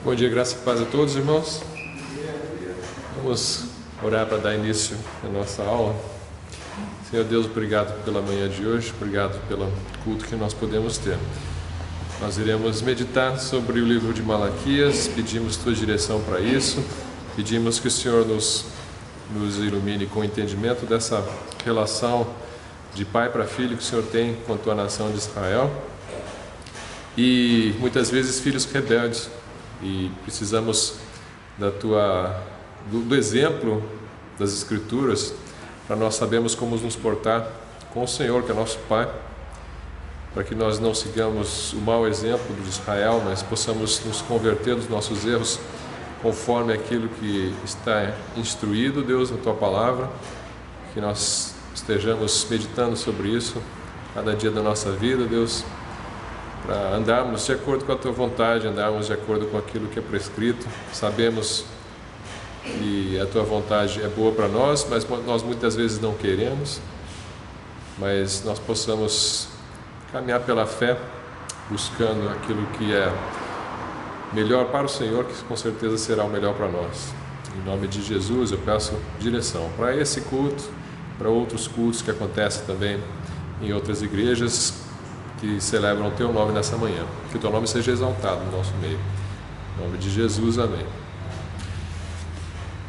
Bom dia, graça e paz a todos, irmãos. Vamos orar para dar início à nossa aula. Senhor Deus, obrigado pela manhã de hoje, obrigado pelo culto que nós podemos ter. Nós iremos meditar sobre o livro de Malaquias, pedimos tua direção para isso, pedimos que o Senhor nos ilumine com o entendimento dessa relação de pai para filho que o Senhor tem com a tua nação de Israel. E muitas vezes filhos rebeldes, e precisamos do exemplo das Escrituras para nós sabermos como nos portar com o Senhor, que é nosso Pai, para que nós não sigamos o mau exemplo de Israel, mas possamos nos converter dos nossos erros conforme aquilo que está instruído, Deus, na Tua Palavra, que nós estejamos meditando sobre isso cada dia da nossa vida, Deus, para andarmos de acordo com a Tua vontade, andarmos de acordo com aquilo que é prescrito. Sabemos que a Tua vontade é boa para nós, mas nós muitas vezes não queremos, mas nós possamos caminhar pela fé, buscando aquilo que é melhor para o Senhor, que com certeza será o melhor para nós. Em nome de Jesus eu peço direção para esse culto, para outros cultos que acontecem também em outras igrejas que celebram o Teu nome nessa manhã. Que o Teu nome seja exaltado no nosso meio. Em nome de Jesus, amém.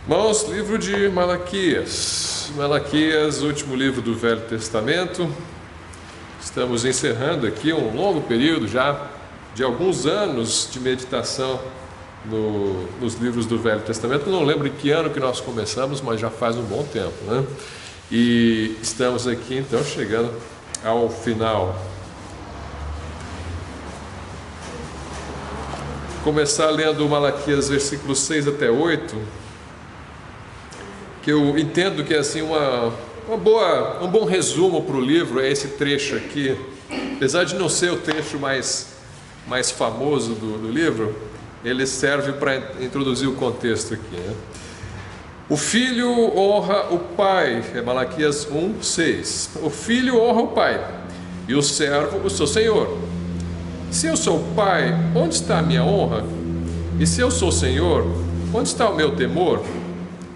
Irmãos, livro de Malaquias. Malaquias, último livro do Velho Testamento. Estamos encerrando aqui um longo período já de alguns anos de meditação nos livros do Velho Testamento. Não lembro em que ano que nós começamos, mas já faz um bom tempo, né? E estamos aqui então chegando ao final. Começar lendo Malaquias versículos 6 até 8, que eu entendo que é assim um bom resumo para o livro, é esse trecho aqui. Apesar de não ser o trecho mais famoso do livro, ele serve para introduzir o contexto aqui, né? O filho honra o pai, é Malaquias 1:6. O filho honra o pai e o servo o seu senhor. Se eu sou pai, onde está a minha honra? E se eu sou senhor, onde está o meu temor?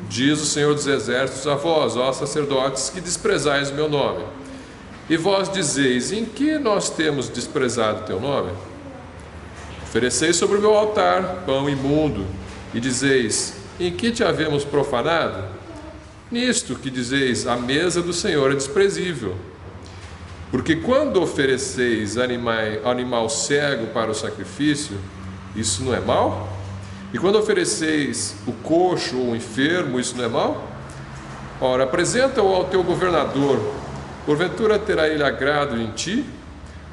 Diz o Senhor dos Exércitos a vós, ó sacerdotes, que desprezais o meu nome. E vós dizeis, em que nós temos desprezado o teu nome? Ofereceis sobre o meu altar pão imundo, e dizeis, em que te havemos profanado? Nisto que dizeis, a mesa do Senhor é desprezível. Porque quando ofereceis animal cego para o sacrifício, isso não é mal? E quando ofereceis o coxo ou o enfermo, isso não é mal? Ora, apresenta-o ao teu governador. Porventura terá ele agrado em ti?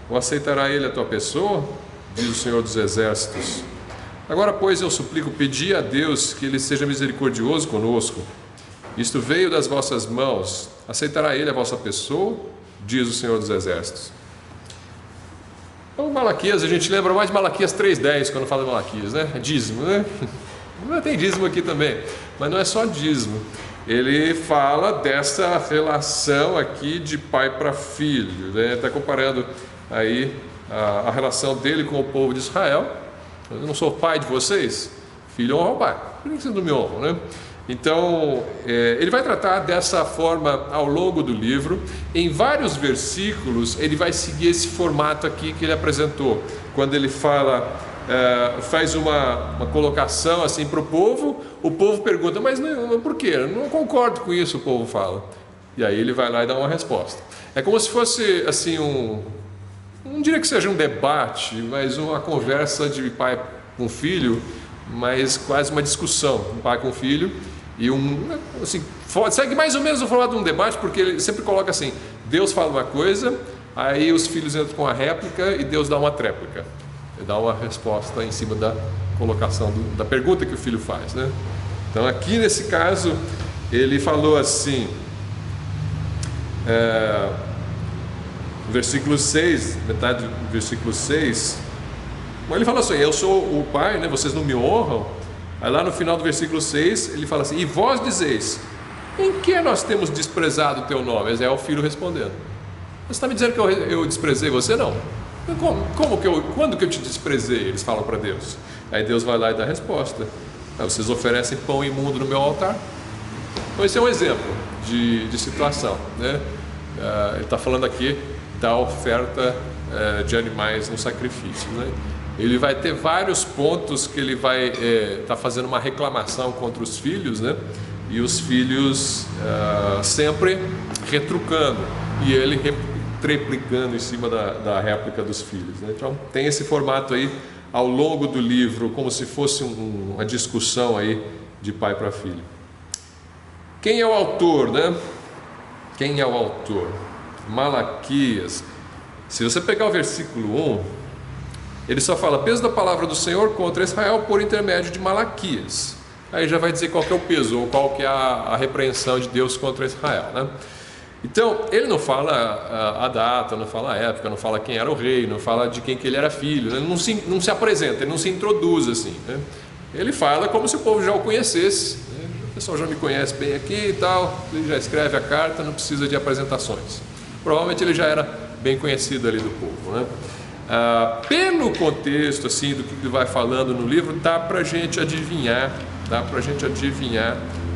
Ou aceitará ele a tua pessoa? Diz o Senhor dos Exércitos. Agora, pois, eu suplico, pedi a Deus que ele seja misericordioso conosco. Isto veio das vossas mãos. Aceitará ele a vossa pessoa? Diz o Senhor dos Exércitos. Então, Malaquias, a gente lembra mais de Malaquias 3:10 quando fala de Malaquias, né? É dízimo, né? Tem dízimo aqui também, mas não é só dízimo. Ele fala dessa relação aqui de pai para filho, né? Está comparando aí a relação dele com o povo de Israel. Eu não sou pai de vocês? Filho honra o pai. Por que vocês não me honram, né? Então, ele vai tratar dessa forma ao longo do livro. Em vários versículos, ele vai seguir esse formato aqui que ele apresentou. Quando ele fala, faz uma colocação assim para o povo pergunta, mas por quê? Eu não concordo com isso, o povo fala. E aí ele vai lá e dá uma resposta. É como se fosse assim não diria que seja um debate, mas uma conversa de pai com filho, mas quase uma discussão, um pai com filho, e assim, segue mais ou menos o formato de um debate, porque ele sempre coloca assim, Deus fala uma coisa, aí os filhos entram com a réplica e Deus dá uma tréplica, ele dá uma resposta em cima da colocação da pergunta que o filho faz, né? Então aqui nesse caso, ele falou assim, versículo 6, metade do versículo 6, ele fala assim, eu sou o pai, né? Vocês não me honram. Aí lá no final do versículo 6, ele fala assim, e vós dizeis, em que nós temos desprezado o teu nome? Esse é o filho respondendo. Você está me dizendo que eu desprezei você? Não. Quando que eu te desprezei? Eles falam para Deus. Aí Deus vai lá e dá a resposta. Vocês oferecem pão imundo no meu altar? Então esse é um exemplo de situação, né? Ele está falando aqui da oferta de animais no sacrifício, né? Ele vai ter vários pontos que ele vai estar fazendo uma reclamação contra os filhos, né? E os filhos sempre retrucando e ele triplicando em cima da réplica dos filhos, né? Então tem esse formato aí ao longo do livro, como se fosse uma discussão aí de pai para filho. Quem é o autor, né? Quem é o autor? Malaquias. Se você pegar o versículo 1, ele só fala peso da palavra do Senhor contra Israel por intermédio de Malaquias. Aí já vai dizer qual que é o peso, ou qual que é a repreensão de Deus contra Israel, né? Então, ele não fala a data, não fala a época, não fala quem era o rei, não fala de quem que ele era filho, né? Ele não se apresenta, ele não se introduz assim, né? Ele fala como se o povo já o conhecesse, né? O pessoal já me conhece bem aqui e tal, ele já escreve a carta, não precisa de apresentações. Provavelmente ele já era bem conhecido ali do povo, né? Pelo contexto assim, do que ele vai falando no livro, dá para a gente adivinhar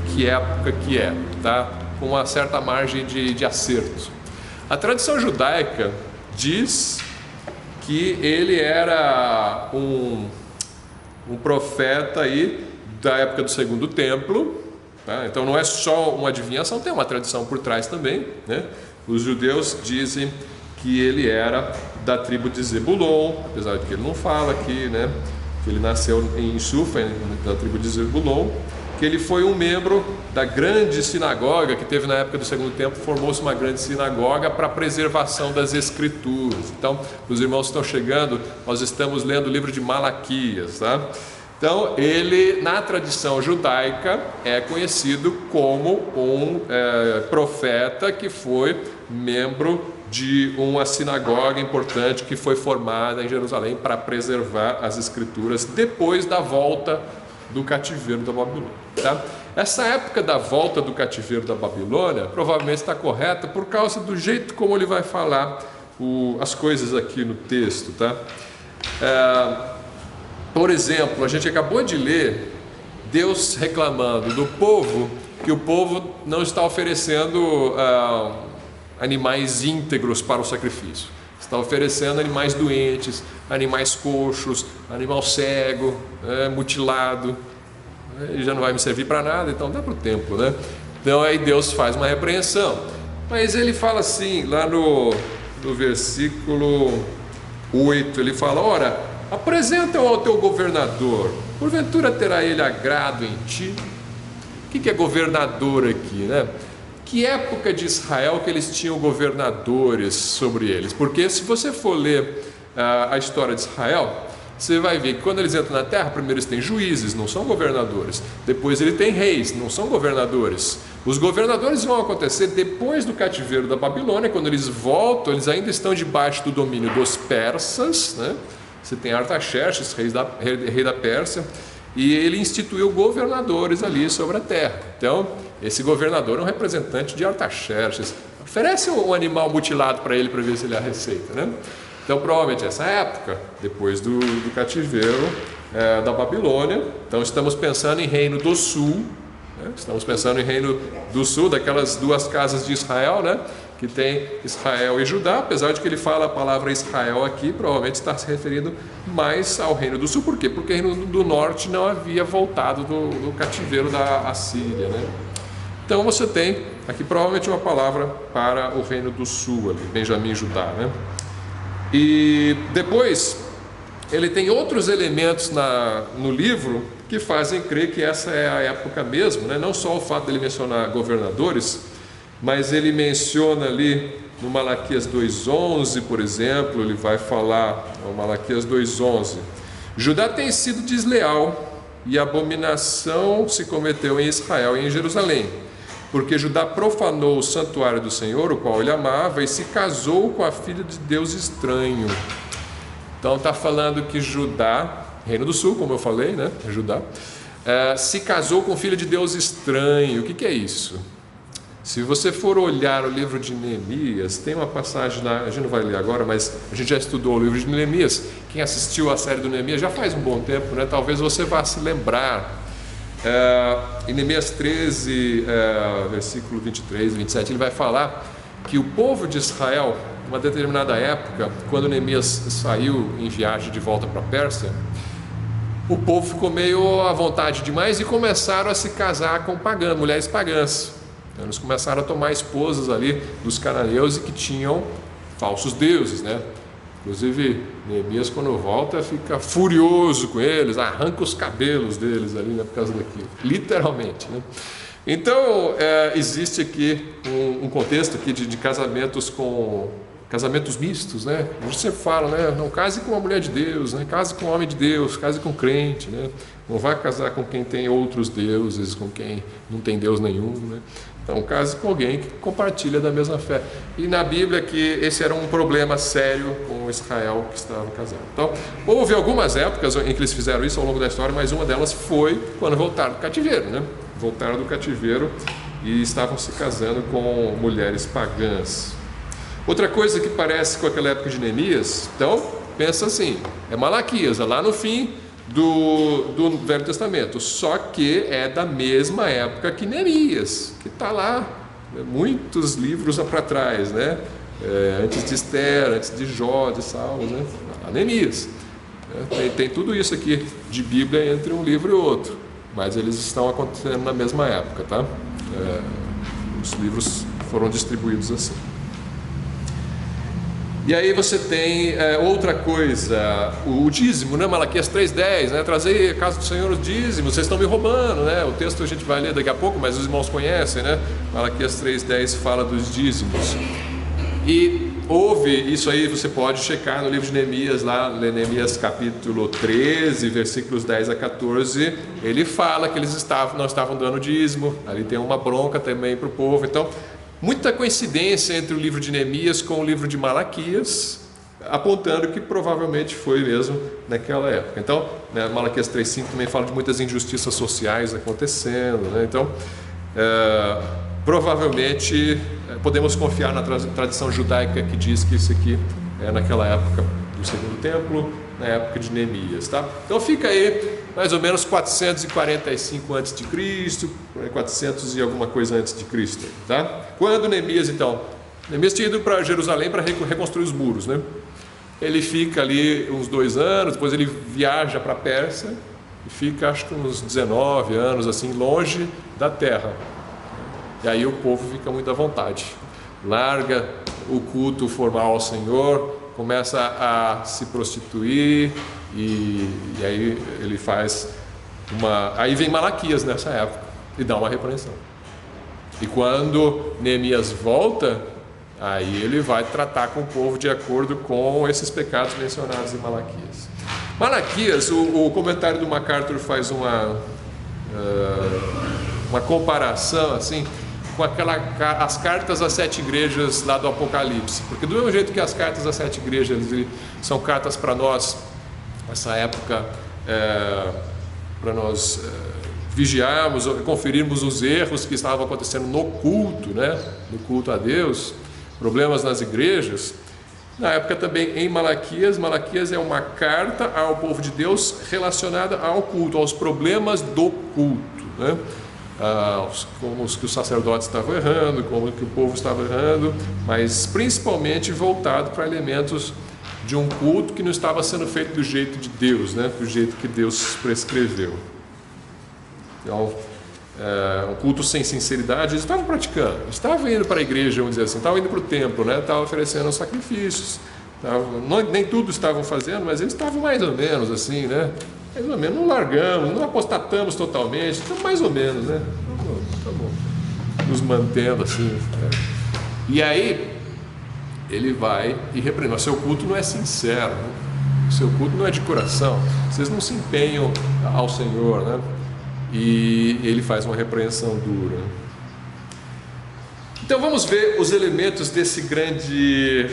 que época que é, tá? Com uma certa margem de acerto. A tradição judaica diz que ele era um profeta aí da época do Segundo Templo, tá? Então não é só uma adivinhação, tem uma tradição por trás também, né? Os judeus dizem que ele era da tribo de Zebulon, apesar de que ele não fala aqui, né? Que ele nasceu em Sufa, da tribo de Zebulon, que ele foi um membro da grande sinagoga que teve na época do Segundo Templo, formou-se uma grande sinagoga para a preservação das Escrituras. Então, os irmãos estão chegando, nós estamos lendo o livro de Malaquias, tá? Então, ele, na tradição judaica, é conhecido como um profeta que foi membro de uma sinagoga importante que foi formada em Jerusalém para preservar as Escrituras depois da volta do cativeiro da Babilônia, tá? Essa época da volta do cativeiro da Babilônia provavelmente está correta por causa do jeito como ele vai falar as coisas aqui no texto, tá? Por exemplo, a gente acabou de ler Deus reclamando do povo que o povo não está oferecendo animais íntegros para o sacrifício. Está oferecendo animais doentes, animais coxos, animal cego, mutilado. Ele já não vai me servir para nada, então dá para o templo, né? Então aí Deus faz uma repreensão. Mas ele fala assim, lá no versículo 8, ele fala: ora, apresenta-o ao teu governador, porventura terá ele agrado em ti? O que é governador aqui, né? Que época de Israel que eles tinham governadores sobre eles? Porque se você for ler a história de Israel, você vai ver que quando eles entram na terra, primeiro eles têm juízes, não são governadores. Depois ele tem reis, não são governadores. Os governadores vão acontecer depois do cativeiro da Babilônia, quando eles voltam, eles ainda estão debaixo do domínio dos persas, né? Você tem Artaxerxes, rei da Pérsia, e ele instituiu governadores ali sobre a terra. Então, esse governador é um representante de Artaxerxes. Oferece um animal mutilado para ele para ver se ele aceita, né? Então, provavelmente essa época, depois do cativeiro da Babilônia. Então, estamos pensando em Reino do Sul, né? Estamos pensando em Reino do Sul, daquelas duas casas de Israel, né? Que tem Israel e Judá, apesar de que ele fala a palavra Israel aqui, provavelmente está se referindo mais ao Reino do Sul. Por quê? Porque o Reino do Norte não havia voltado do cativeiro da Assíria, né? Então você tem aqui provavelmente uma palavra para o Reino do Sul, ali, Benjamim e Judá, né? E depois ele tem outros elementos no livro que fazem crer que essa é a época mesmo, né? Não só o fato dele mencionar governadores, mas ele menciona ali no Malaquias 2,11, por exemplo, ele vai falar, no Malaquias 2,11: Judá tem sido desleal e abominação se cometeu em Israel e em Jerusalém, porque Judá profanou o santuário do Senhor, o qual ele amava, e se casou com a filha de Deus estranho. Então está falando que Judá, Reino do Sul, como eu falei, né? Judá, se casou com filha de Deus estranho. O que é isso? Se você for olhar o livro de Neemias, tem uma passagem lá, a gente não vai ler agora, mas a gente já estudou o livro de Neemias. Quem assistiu a série do Neemias já faz um bom tempo, né? Talvez você vá se lembrar. Em Neemias 13, versículo 23 e 27, ele vai falar que o povo de Israel, numa determinada época, quando Neemias saiu em viagem de volta para a Pérsia, o povo ficou meio à vontade demais e começaram a se casar com pagãs, mulheres pagãs. Eles começaram a tomar esposas ali dos cananeus e que tinham falsos deuses, né? Inclusive, Neemias, quando volta, fica furioso com eles, arranca os cabelos deles ali, né, por causa daquilo, literalmente, né? Então, existe aqui um contexto aqui de casamentos mistos, né? Você fala, né? Não case com uma mulher de Deus, né? Case com um homem de Deus, case com um crente, né? Não vá casar com quem tem outros deuses, com quem não tem Deus nenhum, né? Então, case com alguém que compartilha da mesma fé. E na Bíblia que esse era um problema sério com Israel que estava casando. Então, houve algumas épocas em que eles fizeram isso ao longo da história, mas uma delas foi quando voltaram do cativeiro, né? Voltaram do cativeiro e estavam se casando com mulheres pagãs. Outra coisa que parece com aquela época de Neemias, então, pensa assim, é Malaquias, é lá no fim do Velho Testamento, só que é da mesma época que Neemias, que está lá, muitos livros para trás, né? Antes de Esther, antes de Jó, de Salmos, né? Neemias. Tem tudo isso aqui de Bíblia entre um livro e outro, mas eles estão acontecendo na mesma época, tá? Os livros foram distribuídos assim. E aí você tem outra coisa, o dízimo, né? Malaquias 3,10, né? Trazer a casa do Senhor os dízimos, vocês estão me roubando, né? O texto a gente vai ler daqui a pouco, mas os irmãos conhecem, né? Malaquias 3,10 fala dos dízimos. E houve isso aí, você pode checar no livro de Neemias, lá, Neemias capítulo 13, versículos 10 a 14, ele fala que eles não estavam dando dízimo, ali tem uma bronca também para o povo. Então, muita coincidência entre o livro de Neemias com o livro de Malaquias, apontando que provavelmente foi mesmo naquela época. Então, né, Malaquias 3,5 também fala de muitas injustiças sociais acontecendo, né? Então, provavelmente podemos confiar na tradição judaica que diz que isso aqui é naquela época do Segundo Templo, na época de Neemias, tá? Então fica aí mais ou menos 445 a.C., 400 e alguma coisa antes de Cristo, tá? Quando Neemias, então, Neemias tinha ido para Jerusalém para reconstruir os muros, né? Ele fica ali uns 2 anos, depois ele viaja para a Pérsia e fica, acho que uns 19 anos, assim, longe da terra. E aí o povo fica muito à vontade, larga o culto formal ao Senhor, começa a se prostituir e aí ele faz aí vem Malaquias nessa época e dá uma repreensão. E quando Neemias volta, aí ele vai tratar com o povo de acordo com esses pecados mencionados em Malaquias. Malaquias, o comentário do MacArthur faz uma comparação assim com as cartas às 7 igrejas lá do Apocalipse, porque do mesmo jeito que as cartas às 7 igrejas são cartas para nós, nessa época, para nós vigiarmos, conferirmos os erros que estavam acontecendo no culto, né? No culto a Deus, problemas nas igrejas. Na época também em Malaquias é uma carta ao povo de Deus relacionada ao culto, aos problemas do culto, né? Como os que os sacerdotes estavam errando, como que o povo estava errando, mas principalmente voltado para elementos de um culto que não estava sendo feito do jeito de Deus, né? Do jeito que Deus prescreveu. Então, um culto sem sinceridade, eles estavam praticando, estavam indo para a igreja, vamos dizer assim, estavam indo para o templo, né? Estavam oferecendo sacrifícios, nem tudo estavam fazendo, mas eles estavam mais ou menos assim, né? Mais ou menos, não largamos, não apostatamos totalmente, então mais ou menos, né? Tá bom. Nos mantendo assim. Né? E aí, ele vai e repreende. O seu culto não é sincero, né? O seu culto não é de coração, vocês não se empenham ao Senhor, né? E ele faz uma repreensão dura. Então vamos ver os elementos dessa grande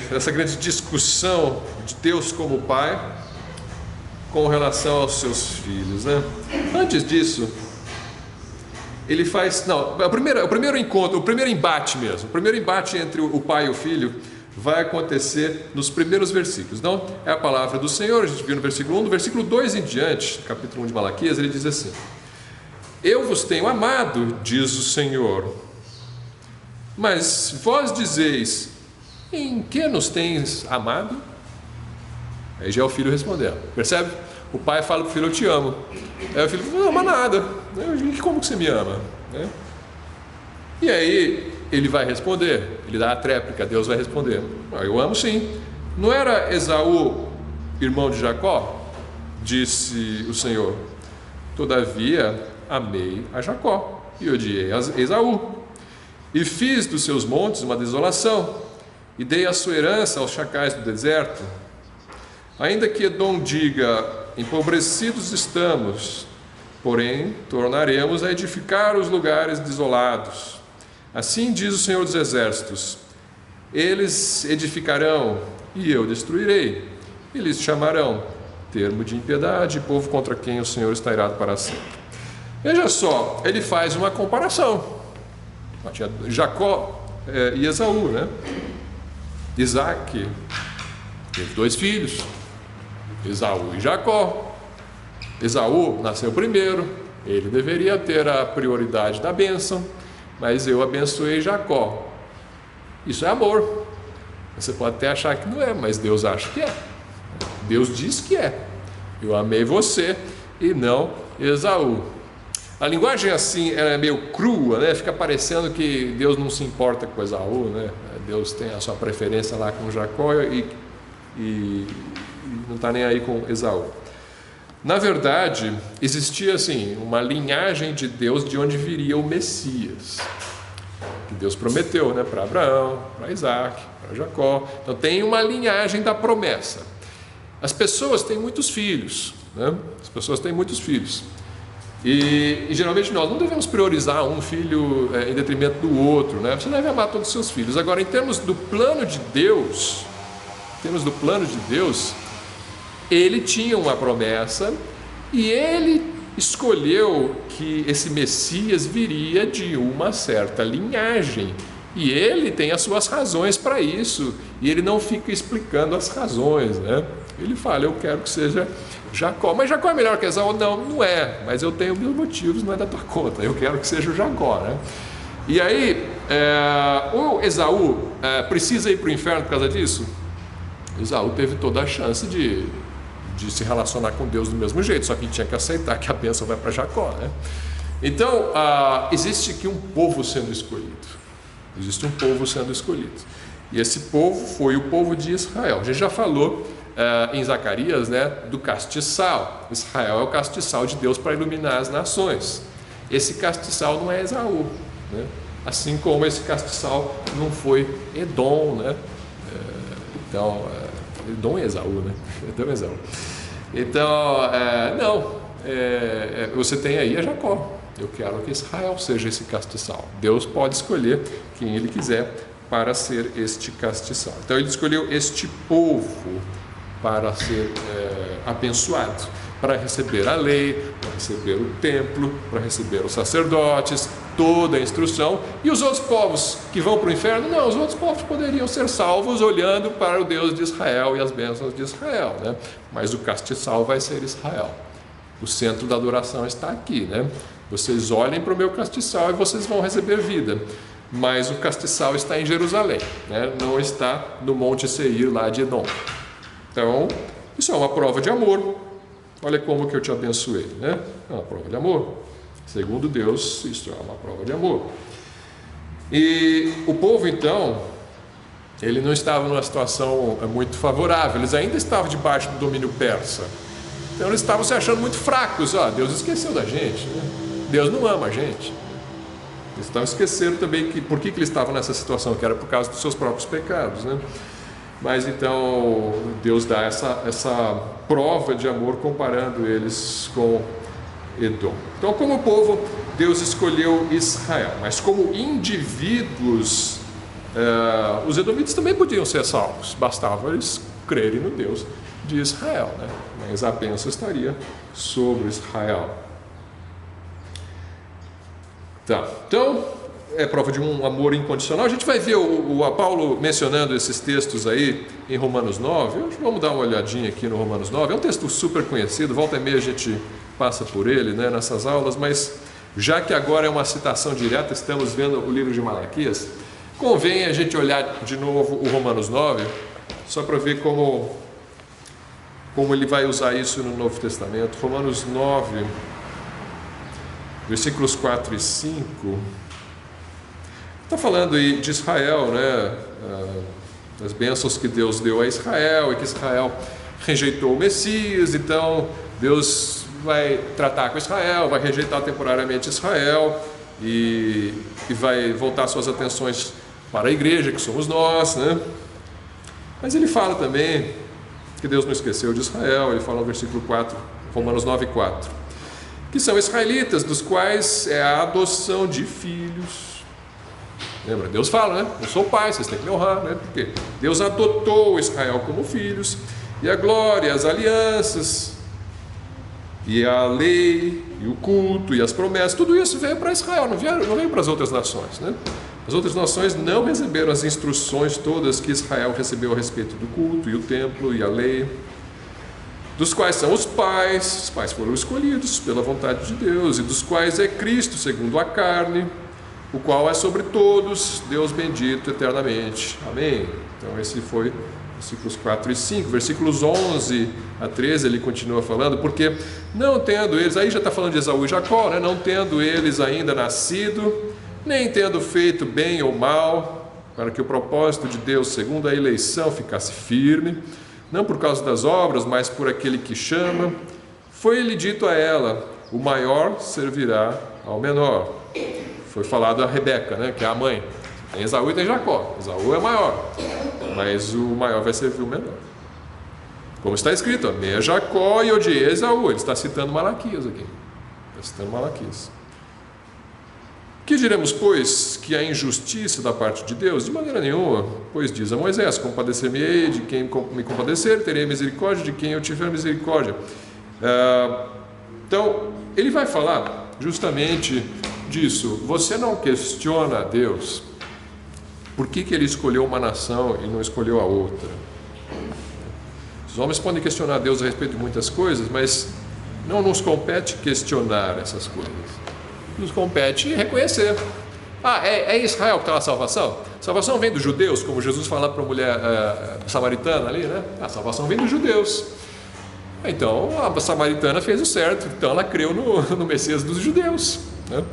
discussão de Deus como Pai com relação aos seus filhos, né? Antes disso, ele faz, não, o primeiro encontro, o primeiro embate mesmo, o primeiro embate entre o pai e o filho vai acontecer nos primeiros versículos. Então, é a palavra do Senhor, a gente viu no versículo 1, do versículo 2 em diante, capítulo 1 de Malaquias, ele diz assim: eu vos tenho amado, diz o Senhor, mas vós dizeis, em que nos tens amado? Aí já é o filho respondendo, percebe? O pai fala para o filho, eu te amo. Aí o filho fala, não ama nada. Como que você me ama? E aí ele vai responder, ele dá a tréplica, Deus vai responder, eu amo sim. Não era Esaú irmão de Jacó? Disse o Senhor, todavia amei a Jacó e odiei a Esaú, e fiz dos seus montes uma desolação, e dei a sua herança aos chacais do deserto. Ainda que Edom diga, empobrecidos estamos, porém tornaremos a edificar os lugares desolados. Assim diz o Senhor dos Exércitos, eles edificarão e eu destruirei, eles chamarão termo de impiedade, povo contra quem o Senhor está irado para sempre. Veja só, ele faz uma comparação. Tinha Jacó e Esaú, né? Isaac teve 2 filhos, Esaú e Jacó. Esaú nasceu primeiro, ele deveria ter a prioridade da bênção, mas eu abençoei Jacó. Isso é amor. Você pode até achar que não é, mas Deus acha que é. Deus diz que é. Eu amei você e não Esaú. A linguagem assim é meio crua, né? Fica parecendo que Deus não se importa com Esaú, né? Deus tem a sua preferência lá com Jacó e não está nem aí com Esaú. Na verdade, existia assim uma linhagem de Deus de onde viria o Messias, que Deus prometeu, né, para Abraão, para Isaac, para Jacó. Então tem uma linhagem da promessa. As pessoas têm muitos filhos, né? As pessoas têm muitos filhos. E geralmente nós não devemos priorizar um filho em detrimento do outro, né? Você deve amar todos os seus filhos. Agora, em termos do plano de Deus, ele tinha uma promessa e ele escolheu que esse Messias viria de uma certa linhagem. E ele tem as suas razões para isso. E ele não fica explicando as razões, né? Ele fala, eu quero que seja Jacó. Mas Jacó é melhor que Esaú? Não, não é. Mas eu tenho meus motivos, não é da tua conta. Eu quero que seja o Jacó, né? E aí, o Esaú precisa ir para o inferno por causa disso? Esaú teve toda a chance de se relacionar com Deus do mesmo jeito, só que tinha que aceitar que a bênção vai para Jacó, né? Então, existe aqui um povo sendo escolhido. Existe um povo sendo escolhido. E esse povo foi o povo de Israel. A gente já falou em Zacarias, né, do castiçal. Israel é o castiçal de Deus para iluminar as nações. Esse castiçal não é Esaú, né? Assim como esse castiçal não foi Edom, né? Então, Edom é Esaú, né? Edom é Esaú. Então, você tem aí a Jacó. Eu quero que Israel seja esse castiçal. Deus pode escolher quem Ele quiser para ser este castiçal. Então Ele escolheu este povo para ser abençoado, para receber a lei, para receber o templo, para receber os sacerdotes, toda a instrução. E os outros povos que vão para o inferno? Não, os outros povos poderiam ser salvos olhando para o Deus de Israel e as bênçãos de Israel, né? Mas o castiçal vai ser Israel. O centro da adoração está aqui, né? Vocês olhem para o meu castiçal e vocês vão receber vida. Mas o castiçal está em Jerusalém, né? Não está no Monte Seir lá de Edom. Então, isso é uma prova de amor. Olha como que eu te abençoei, né? É uma prova de amor. Segundo Deus, isso é uma prova de amor. E o povo, então, ele não estava numa situação muito favorável. Eles ainda estavam debaixo do domínio persa. Então, eles estavam se achando muito fracos. Deus esqueceu da gente, né? Deus não ama a gente. Eles estavam esquecendo também por que eles estavam nessa situação, que era por causa dos seus próprios pecados, né? Mas então Deus dá essa prova de amor comparando eles com Edom. Então, como povo, Deus escolheu Israel, mas como indivíduos, os edomitas também podiam ser salvos, bastava eles crerem no Deus de Israel, né? Mas a bênção estaria sobre Israel. Tá, então é prova de um amor incondicional. A gente vai ver o Paulo mencionando esses textos aí em Romanos 9. Hoje vamos dar uma olhadinha aqui no Romanos 9. É um texto super conhecido, volta e meia a gente passa por ele, né, nessas aulas, mas já que agora é uma citação direta, estamos vendo o livro de Malaquias, convém a gente olhar de novo o Romanos 9, só para ver como ele vai usar isso no Novo Testamento. Romanos 9, versículos 4 e 5, está falando aí de Israel, né? Das bênçãos que Deus deu a Israel, e que Israel rejeitou o Messias. Então Deus vai tratar com Israel, vai rejeitar temporariamente Israel e vai voltar suas atenções para a igreja, que somos nós, né? Mas ele fala também que Deus não esqueceu de Israel. Ele fala no versículo 4, Romanos 9, 4, que são israelitas, dos quais é a adoção de filhos. Lembra? Deus fala, né? Eu sou o pai, vocês têm que me honrar, né? Porque Deus adotou Israel como filhos, e a glória, as alianças, e a lei, e o culto, e as promessas, tudo isso veio para Israel, não veio para as outras nações, né? As outras nações não receberam as instruções todas que Israel recebeu a respeito do culto, e o templo, e a lei, dos quais são os pais foram escolhidos pela vontade de Deus, e dos quais é Cristo, segundo a carne, o qual é sobre todos, Deus bendito eternamente. Amém? Então esse foi versículos 4 e 5, versículos 11 a 13 ele continua falando, porque não tendo eles, aí já está falando de Esaú e Jacó, né? Não tendo eles ainda nascido, nem tendo feito bem ou mal, para que o propósito de Deus, segundo a eleição, ficasse firme, não por causa das obras, mas por aquele que chama, foi-lhe dito a ela: o maior servirá ao menor. Foi falado a Rebeca, né, que é a mãe. Tem Esaú e tem Jacó. Esaú é maior, mas o maior vai servir o menor. Como está escrito, amei a Jacó e odiei a Esaú. Ele está citando Malaquias aqui. Está citando Malaquias. Que diremos, pois, que há injustiça da parte de Deus? De maneira nenhuma, pois diz a Moisés: compadecer-me-ei de quem me compadecer, terei misericórdia de quem eu tiver misericórdia. Então, ele vai falar justamente disso. Você não questiona a Deus por que ele escolheu uma nação e não escolheu a outra. Os homens podem questionar a Deus a respeito de muitas coisas, mas não nos compete questionar essas coisas. Nos compete reconhecer. É Israel que está na salvação? A salvação vem dos judeus, como Jesus fala para a mulher samaritana ali, né? A salvação vem dos judeus. Então a samaritana fez o certo, então ela creu no Messias dos judeus, né?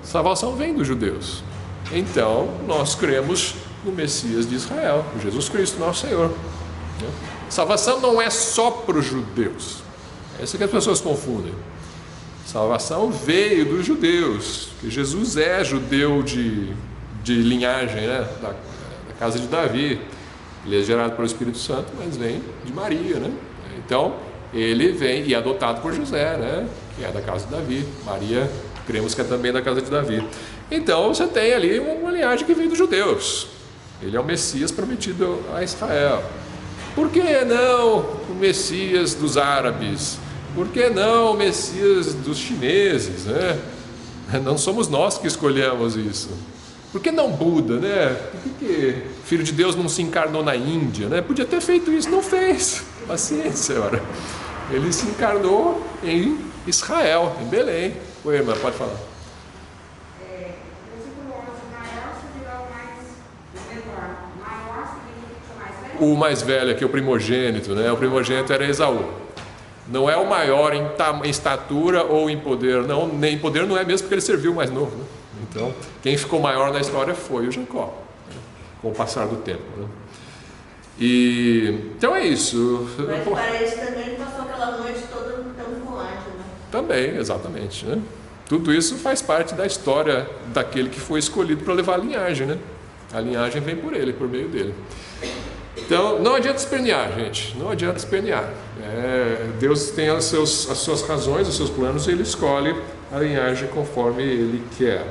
A salvação vem dos judeus. Então nós cremos no Messias de Israel, Jesus Cristo, nosso Senhor. Salvação não é só para os judeus. É isso que as pessoas confundem. Salvação veio dos judeus, que Jesus é judeu de linhagem, né? da casa de Davi. Ele é gerado pelo Espírito Santo, mas vem de Maria, né? Então ele vem e é adotado por José, né? Que é da casa de Davi. Maria, cremos que é também da casa de Davi. Então você tem ali uma linhagem que vem dos judeus. Ele é o Messias prometido a Israel. Por que não o Messias dos árabes? Por que não o Messias dos chineses, né? Não somos nós que escolhemos isso. Por que não Buda, né? Por que Filho de Deus não se encarnou na Índia, né? Podia ter feito isso, não fez. Paciência, ora. Ele se encarnou em Israel, em Belém. Oi, irmã, pode falar. O mais velho aqui, o primogênito, né? O primogênito era Esaú. Não é o maior em estatura ou em poder, não, nem em poder não é mesmo, porque ele serviu o mais novo, né? Então, quem ficou maior na história foi o Jacó, né? Com o passar do tempo, né? Então é isso. Mas parece também ele passou aquela noite toda tão voante, né? Também, exatamente, né? Tudo isso faz parte da história daquele que foi escolhido para levar a linhagem, né? A linhagem vem por ele, por meio dele. Então, não adianta espernear, gente. Não adianta espernear. Deus tem as suas razões, os seus planos, e Ele escolhe a linhagem conforme Ele quer.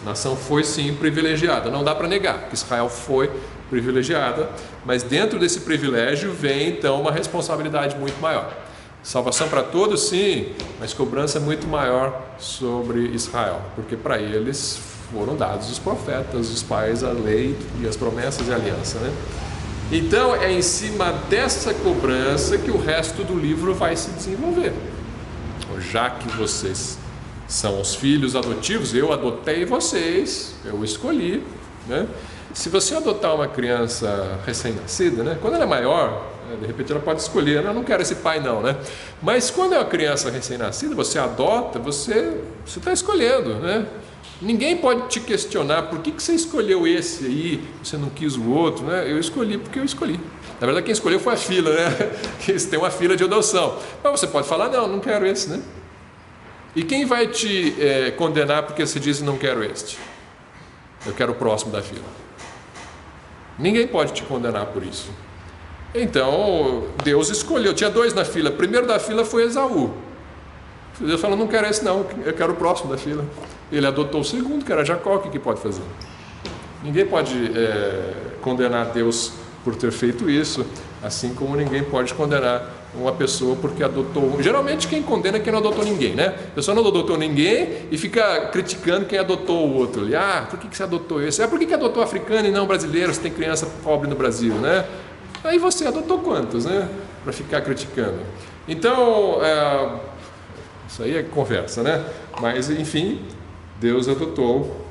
A nação foi, sim, privilegiada. Não dá para negar que Israel foi privilegiada, mas dentro desse privilégio vem, então, uma responsabilidade muito maior. Salvação para todos, sim, mas cobrança muito maior sobre Israel, porque para eles foram dados os profetas, os pais, a lei e as promessas e a aliança, né? Então é em cima dessa cobrança que o resto do livro vai se desenvolver. Já que vocês são os filhos adotivos, eu adotei vocês, eu escolhi, né? Se você adotar uma criança recém-nascida, né? Quando ela é maior, de repente ela pode escolher, eu não quero esse pai não, né? Mas quando é uma criança recém-nascida, você adota, você está escolhendo, né? Ninguém pode te questionar por que você escolheu esse aí, você não quis o outro, né? Eu escolhi porque eu escolhi. Na verdade, quem escolheu foi a fila, né? Eles têm uma fila de adoção. Mas você pode falar, não quero esse, né? E quem vai te condenar porque você diz não quero este? Eu quero o próximo da fila. Ninguém pode te condenar por isso. Então, Deus escolheu. Tinha 2 na fila. O primeiro da fila foi Esaú. Deus falou, não quero esse não, eu quero o próximo da fila. Ele adotou o segundo, que era Jacó. O que pode fazer? Ninguém pode condenar Deus por ter feito isso, assim como ninguém pode condenar uma pessoa porque adotou. Geralmente quem condena é quem não adotou ninguém, né? A pessoa não adotou ninguém e fica criticando quem adotou o outro. Por que você adotou esse? Por que adotou africano e não brasileiro? Se tem criança pobre no Brasil, né? Aí você adotou quantos, né? Para ficar criticando. Então, isso aí é conversa, né? Mas, enfim, Deus adotou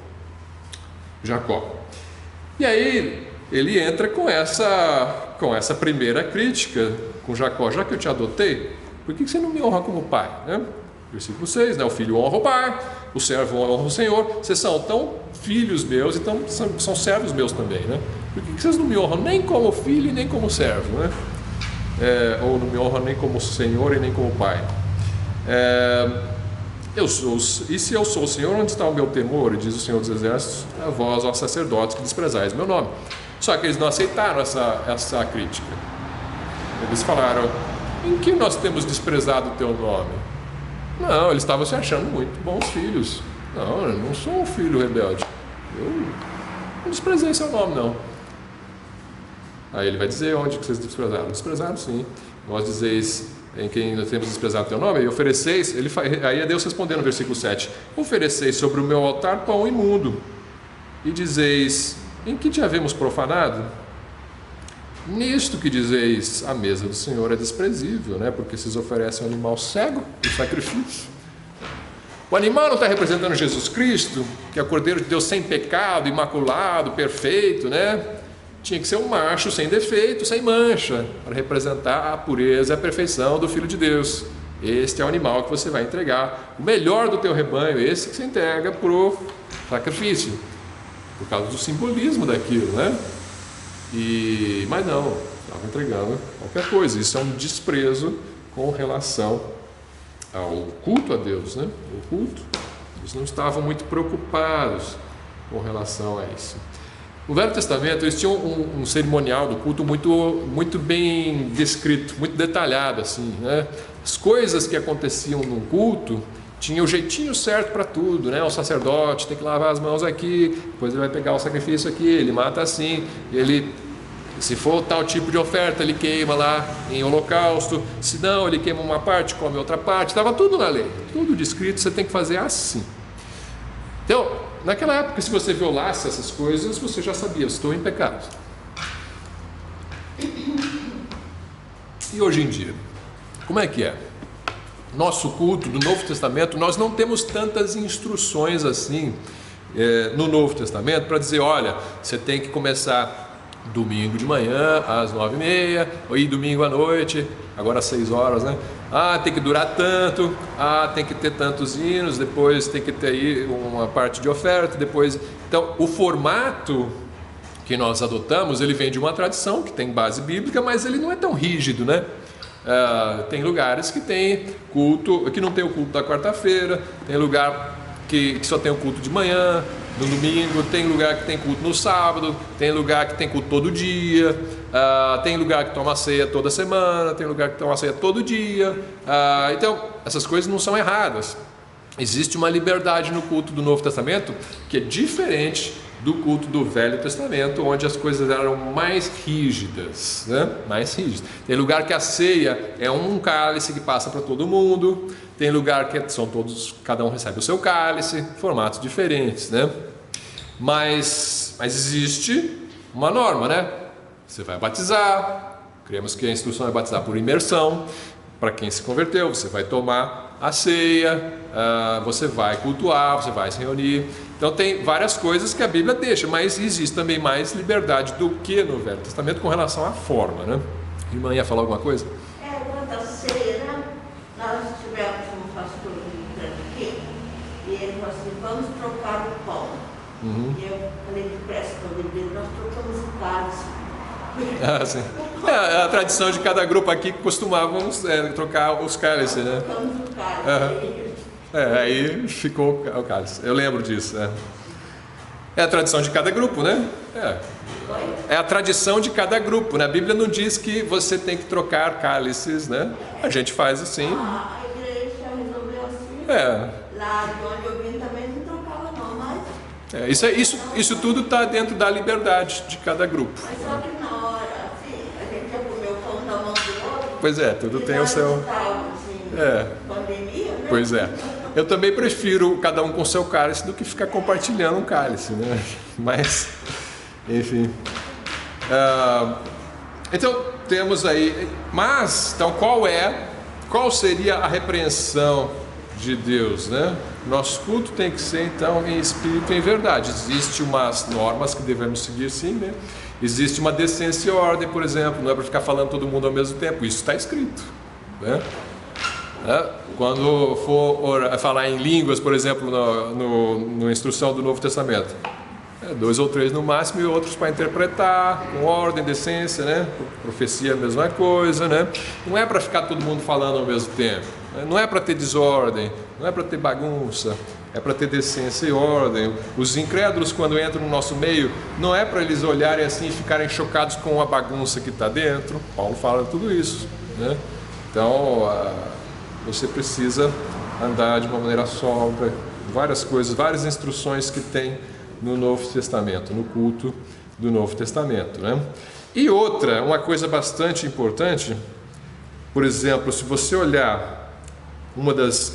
Jacó. E aí ele entra com essa primeira crítica com Jacó. Já que eu te adotei, por que você não me honra como pai, né? Versículo 6, né? O filho honra o pai, o servo honra o Senhor. Vocês são tão filhos meus, então são servos meus também, né? Por que vocês não me honram nem como filho e nem como servo, né? Ou não me honram nem como Senhor e nem como pai? E se eu sou o Senhor, onde está o meu temor? E diz o Senhor dos Exércitos, a vós, ó sacerdotes, que desprezais meu nome. Só que eles não aceitaram essa crítica. Eles falaram, em que nós temos desprezado o teu nome? Não, eles estavam se achando muito bons filhos. Não, eu não sou um filho rebelde. Eu não desprezei seu nome, não. Aí ele vai dizer, onde que vocês desprezaram? Desprezaram, sim. Vós dizeis, em quem nós temos desprezado o teu nome, e ofereceis, aí é Deus respondendo no versículo 7, ofereceis sobre o meu altar pão imundo, e dizeis, em que te havemos profanado? Nisto que dizeis, a mesa do Senhor é desprezível, né? Porque vocês oferecem um animal cego em sacrifício. O animal não está representando Jesus Cristo, que é o Cordeiro de Deus sem pecado, imaculado, perfeito, né? Tinha que ser um macho sem defeito, sem mancha, para representar a pureza e a perfeição do Filho de Deus. Este é o animal que você vai entregar, o melhor do teu rebanho, esse que você entrega para o sacrifício, por causa do simbolismo daquilo, né? Mas não, estava entregando qualquer coisa. Isso é um desprezo com relação ao culto a Deus, né? O culto, eles não estavam muito preocupados com relação a isso. No Velho Testamento, eles tinham um cerimonial do culto muito bem descrito, muito detalhado, assim, né? As coisas que aconteciam no culto tinha o jeitinho certo para tudo, né? O sacerdote tem que lavar as mãos aqui, depois ele vai pegar o sacrifício aqui, ele mata assim, se for tal tipo de oferta, ele queima lá em holocausto, se não, ele queima uma parte, come outra parte, estava tudo na lei, tudo descrito, você tem que fazer assim. Então, naquela época, se você violasse essas coisas, você já sabia, eu estou em pecado. E hoje em dia, como é que é? Nosso culto do Novo Testamento, nós não temos tantas instruções assim no Novo Testamento para dizer, olha, você tem que começar domingo de manhã às 9h30, ou domingo à noite, agora às 6 horas, né? Tem que durar tanto, tem que ter tantos hinos, depois tem que ter aí uma parte de oferta, depois... Então, o formato que nós adotamos, ele vem de uma tradição que tem base bíblica, mas ele não é tão rígido, né? Tem lugares que tem culto, que não tem o culto da quarta-feira, tem lugar que só tem o culto de manhã, no domingo, tem lugar que tem culto no sábado, tem lugar que tem culto todo dia, tem lugar que toma ceia toda semana, tem lugar que toma ceia todo dia. Então, essas coisas não são erradas. Existe uma liberdade no culto do Novo Testamento que é diferente do culto do Velho Testamento, onde as coisas eram mais rígidas, né? Mais rígidas. Tem lugar que a ceia é um cálice que passa para todo mundo, tem lugar que são todos, cada um recebe o seu cálice, formatos diferentes, né? Mas existe uma norma, né? Você vai batizar, cremos que a instrução é batizar por imersão. Para quem se converteu, você vai tomar a ceia, você vai cultuar, você vai se reunir. Então tem várias coisas que a Bíblia deixa, mas existe também mais liberdade do que no Velho Testamento com relação à forma, né? A irmã ia falar alguma coisa? Quanto à ceia, né? Nós tivemos um pastor aqui, e ele falou assim, vamos trocar o pão. E eu falei, depressa, nós trocamos o cálice. Sim. A tradição de cada grupo aqui costumavam trocar os cálices, né? Trocamos o cálice. Aí ficou o cálice. Eu lembro disso. É a tradição de cada grupo, né? É a tradição de cada grupo, né? A Bíblia não diz que você tem que trocar cálices, né? A gente faz assim. A igreja resolveu assim. Lá de onde eu vim também não trocava não, mas... Isso tudo está dentro da liberdade de cada grupo. Mas só que na hora, assim, a gente ia comer o pão da mão do outro. Pois é, tudo tem o seu... Pandemia, né? Pois é. Eu também prefiro cada um com seu cálice do que ficar compartilhando um cálice, né? Mas, enfim. Então, temos aí... Mas, então, qual seria a repreensão de Deus, né? Nosso culto tem que ser, então, em espírito e em verdade. Existem umas normas que devemos seguir, sim, né? Existe uma decência e ordem, por exemplo. Não é para ficar falando todo mundo ao mesmo tempo. Isso está escrito, né? Quando for falar em línguas, por exemplo, na instrução do Novo Testamento, 2 ou 3 no máximo, e outros para interpretar, com ordem, decência, né? Profecia é a mesma coisa, né? Não é para ficar todo mundo falando ao mesmo tempo, né? Não é para ter desordem, não é para ter bagunça, é para ter decência e ordem. Os incrédulos, quando entram no nosso meio, não é para eles olharem assim e ficarem chocados com a bagunça que está dentro. Paulo fala tudo isso, né? Então, você precisa andar de uma maneira sóbria, várias coisas, várias instruções que tem no Novo Testamento, no culto do Novo Testamento, né? E outra, uma coisa bastante importante, por exemplo, se você olhar uma das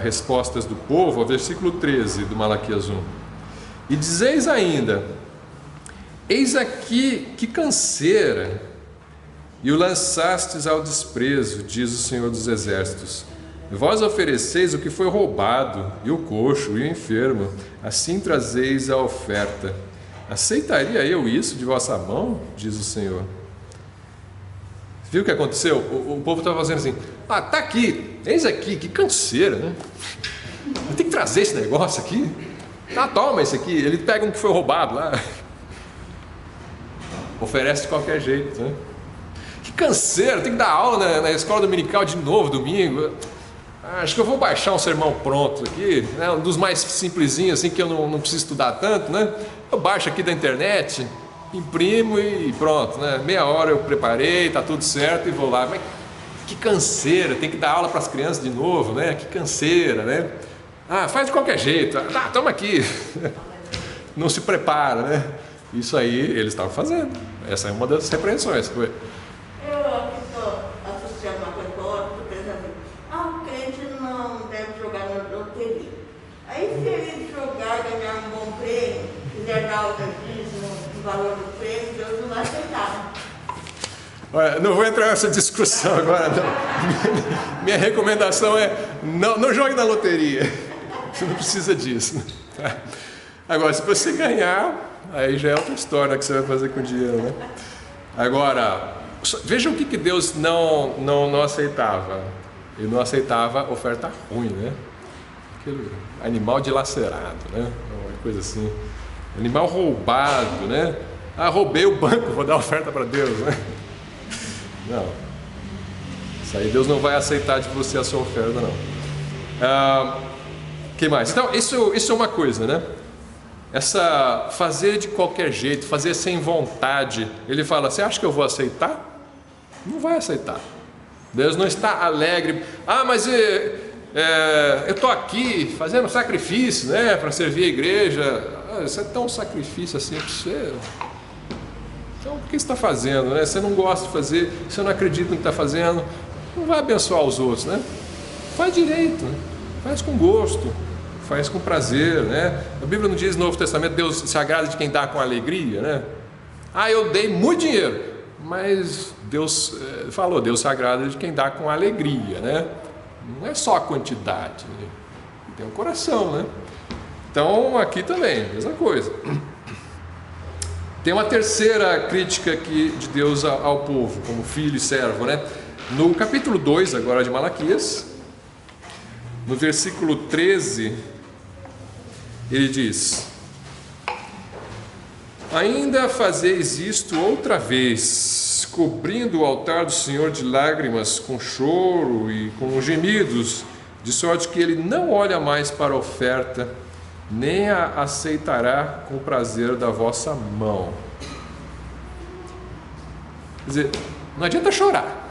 respostas do povo, ao versículo 13 do Malaquias 1, e dizeis ainda, eis aqui que canseira, e o lançastes ao desprezo, diz o Senhor dos Exércitos. Vós ofereceis o que foi roubado, e o coxo, e o enfermo, assim trazeis a oferta. Aceitaria eu isso de vossa mão? Diz o Senhor. Viu o que aconteceu? O povo estava fazendo assim, tá aqui, eis aqui, que canseira, né? Eu tenho que trazer esse negócio aqui. Toma esse aqui. Ele pega um que foi roubado lá. Oferece de qualquer jeito, né? Que canseiro, tem que dar aula na escola dominical de novo, domingo. Acho que eu vou baixar um sermão pronto aqui, né? Um dos mais simplesinhos, assim, que eu não preciso estudar tanto, né? Eu baixo aqui da internet, imprimo e pronto, né? Meia hora eu preparei, tá tudo certo e vou lá. Mas que canseira, tem que dar aula para as crianças de novo, né? Que canseira, né? Faz de qualquer jeito. Toma aqui. Não se prepara, né? Isso aí eles estavam fazendo. Essa é uma das repreensões. Eu aqui estou associando uma coisa com outra, por exemplo, o crente não deve jogar na loteria. Aí se ele jogar, ganhar um bom prêmio, quiser dar o valor do prêmio, Deus não vai aceitar. Olha, não vou entrar nessa discussão agora, não. Minha recomendação é não jogue na loteria. Você não precisa disso. Agora, se você ganhar, aí já é outra história que você vai fazer com o dinheiro, né? Agora, veja o que Deus não aceitava. Ele não aceitava oferta ruim, né? Aquele animal dilacerado, né? Uma coisa assim. Animal roubado, né? Roubei o banco, vou dar oferta para Deus, né? Não. Isso aí Deus não vai aceitar de você a sua oferta, não. Que mais? Então, isso é uma coisa, né? Essa fazer de qualquer jeito, fazer sem vontade. Ele fala, você acha que eu vou aceitar? Não vai aceitar. Deus não está alegre. Mas eu estou aqui fazendo sacrifício, né, para servir a igreja. Você é tão sacrifício assim para você? Então, o que você está fazendo, né? Você não gosta de fazer, você não acredita no que está fazendo, não vai abençoar os outros, né? Faz direito, né? Faz com gosto, faz com prazer, né? A Bíblia não diz no Novo Testamento, Deus se agrada de quem dá com alegria, né? Eu dei muito dinheiro, mas Deus falou, Deus se agrada de quem dá com alegria, né? Não é só a quantidade, né? Tem um coração, né? Então aqui também, mesma coisa. Tem uma terceira crítica aqui de Deus ao povo, como filho e servo, né? No capítulo 2 agora de Malaquias, no versículo 13, ele diz: ainda fazeis isto outra vez, cobrindo o altar do Senhor de lágrimas, com choro e com gemidos, de sorte que ele não olha mais para a oferta, nem a aceitará com o prazer da vossa mão. Quer dizer, não adianta chorar,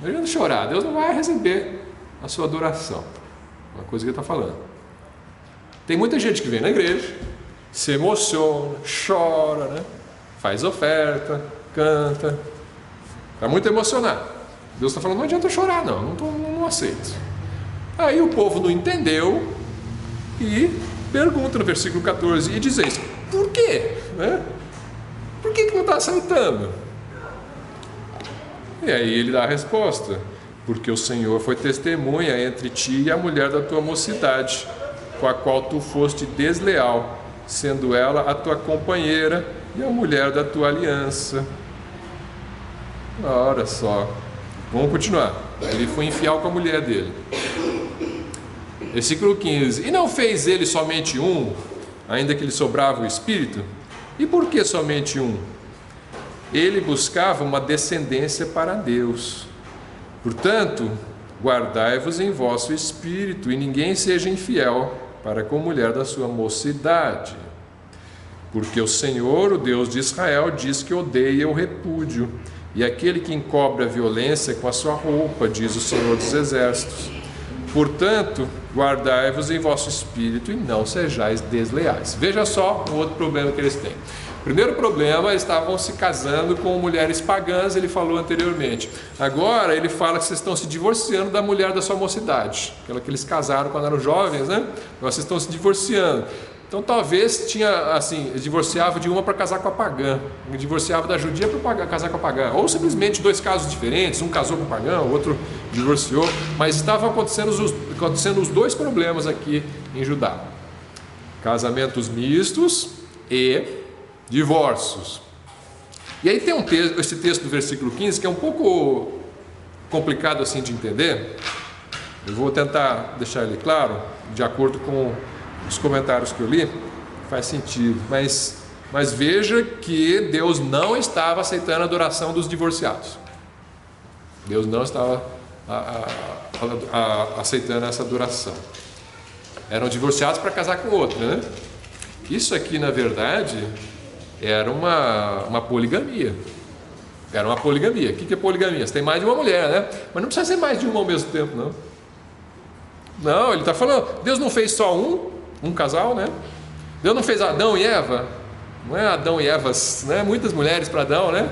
não adianta chorar, Deus não vai receber a sua adoração. Uma coisa que ele está falando. Tem muita gente que vem na igreja, se emociona, chora, né? Faz oferta, canta, está muito emocionado. Deus está falando, não adianta chorar não aceito. Aí o povo não entendeu e pergunta no versículo 14, e diz isso, por quê? Né? Por que não está aceitando? E aí ele dá a resposta, porque o Senhor foi testemunha entre ti e a mulher da tua mocidade, com a qual tu foste desleal, sendo ela a tua companheira e a mulher da tua aliança. Olha só, vamos continuar. Ele foi infiel com a mulher dele. Versículo 15: e não fez ele somente um, ainda que lhe sobrava o espírito? E por que somente um? Ele buscava uma descendência para Deus. Portanto, guardai-vos em vosso espírito, e ninguém seja infiel para com a mulher da sua mocidade. Porque o Senhor, o Deus de Israel, diz que odeia o repúdio, e aquele que encobre a violência com a sua roupa, diz o Senhor dos Exércitos. Portanto, guardai-vos em vosso espírito e não sejais desleais. Veja só o outro problema que eles têm. Primeiro problema, eles estavam se casando com mulheres pagãs, ele falou anteriormente. Agora ele fala que vocês estão se divorciando da mulher da sua mocidade, aquela que eles casaram quando eram jovens, né? Agora vocês estão se divorciando. Então talvez tinha assim, eles divorciavam de uma para casar com a pagã, divorciava da judia para casar com a pagã, ou simplesmente dois casos diferentes, um casou com o pagão, o outro divorciou, mas estavam acontecendo os dois problemas aqui em Judá: casamentos mistos e divórcios. E aí tem esse texto do versículo 15 que é um pouco complicado assim de entender. Eu vou tentar deixar ele claro, de acordo com os comentários que eu li, faz sentido, mas veja que Deus não estava aceitando a adoração dos divorciados. Deus não estava aceitando essa adoração. Eram divorciados para casar com outra, né? Isso aqui, na verdade, era uma poligamia. Era uma poligamia. O que é poligamia? Você tem mais de uma mulher, né? Mas não precisa ser mais de uma ao mesmo tempo, não. Não, ele está falando, Deus não fez só um casal, né? Deus não fez Adão e Eva, não é Adão e Eva, né? Muitas mulheres para Adão, né?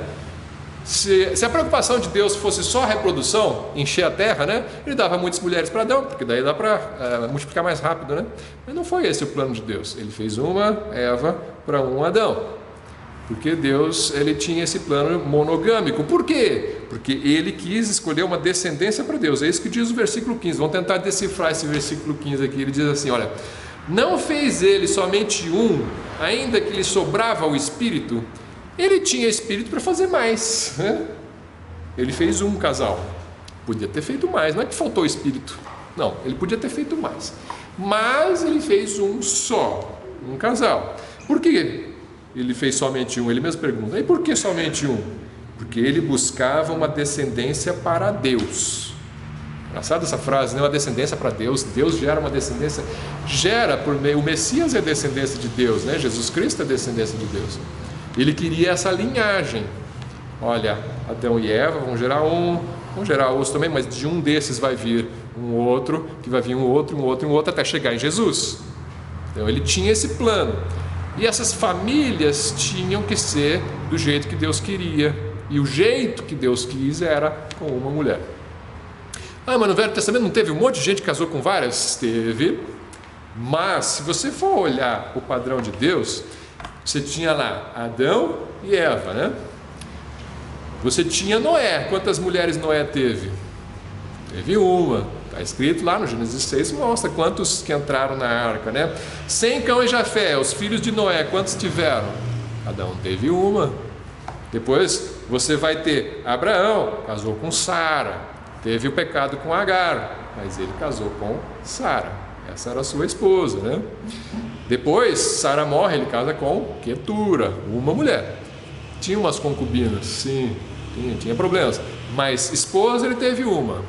Se a preocupação de Deus fosse só a reprodução, encher a terra, né? Ele dava muitas mulheres para Adão, porque daí dá para multiplicar mais rápido, né? Mas não foi esse o plano de Deus. Ele fez uma Eva para um Adão, porque Deus ele tinha esse plano monogâmico. Por quê? Porque ele quis escolher uma descendência para Deus. É isso que diz o versículo 15. Vamos tentar decifrar esse versículo 15 aqui. Ele diz assim, olha: não fez ele somente um, ainda que lhe sobrava o espírito? Ele tinha espírito para fazer mais, né? Ele fez um casal. Podia ter feito mais, não é que faltou espírito. Não, ele podia ter feito mais. Mas ele fez um só, um casal. Por que ele fez somente um? Ele mesmo pergunta, e por que somente um? Porque ele buscava uma descendência para Deus. Engraçado essa frase, né? Uma descendência para Deus. Deus gera uma descendência, gera por meio, o Messias é a descendência de Deus, né? Jesus Cristo é a descendência de Deus. Ele queria essa linhagem. Olha, Adão e Eva vão gerar um, vão gerar osso também, mas de um desses vai vir um outro, que vai vir um outro, até chegar em Jesus. Então ele tinha esse plano. E essas famílias tinham que ser do jeito que Deus queria. E o jeito que Deus quis era com uma mulher. Ah, mas no Velho Testamento não teve um monte de gente que casou com várias? Teve. Mas se você for olhar o padrão de Deus, você tinha lá Adão e Eva, né? Você tinha Noé. Quantas mulheres Noé teve? Teve uma. Está escrito lá no Gênesis 6, mostra quantos que entraram na arca, né? Sem Cão e Jafé, os filhos de Noé, quantos tiveram? Adão teve uma. Depois você vai ter Abraão, casou com Sara. Teve o pecado com Agar, mas ele casou com Sara. Essa era a sua esposa, né? Depois Sara morre, ele casa com Quetura, uma mulher. Tinha umas concubinas, sim, tinha problemas, mas esposa ele teve uma.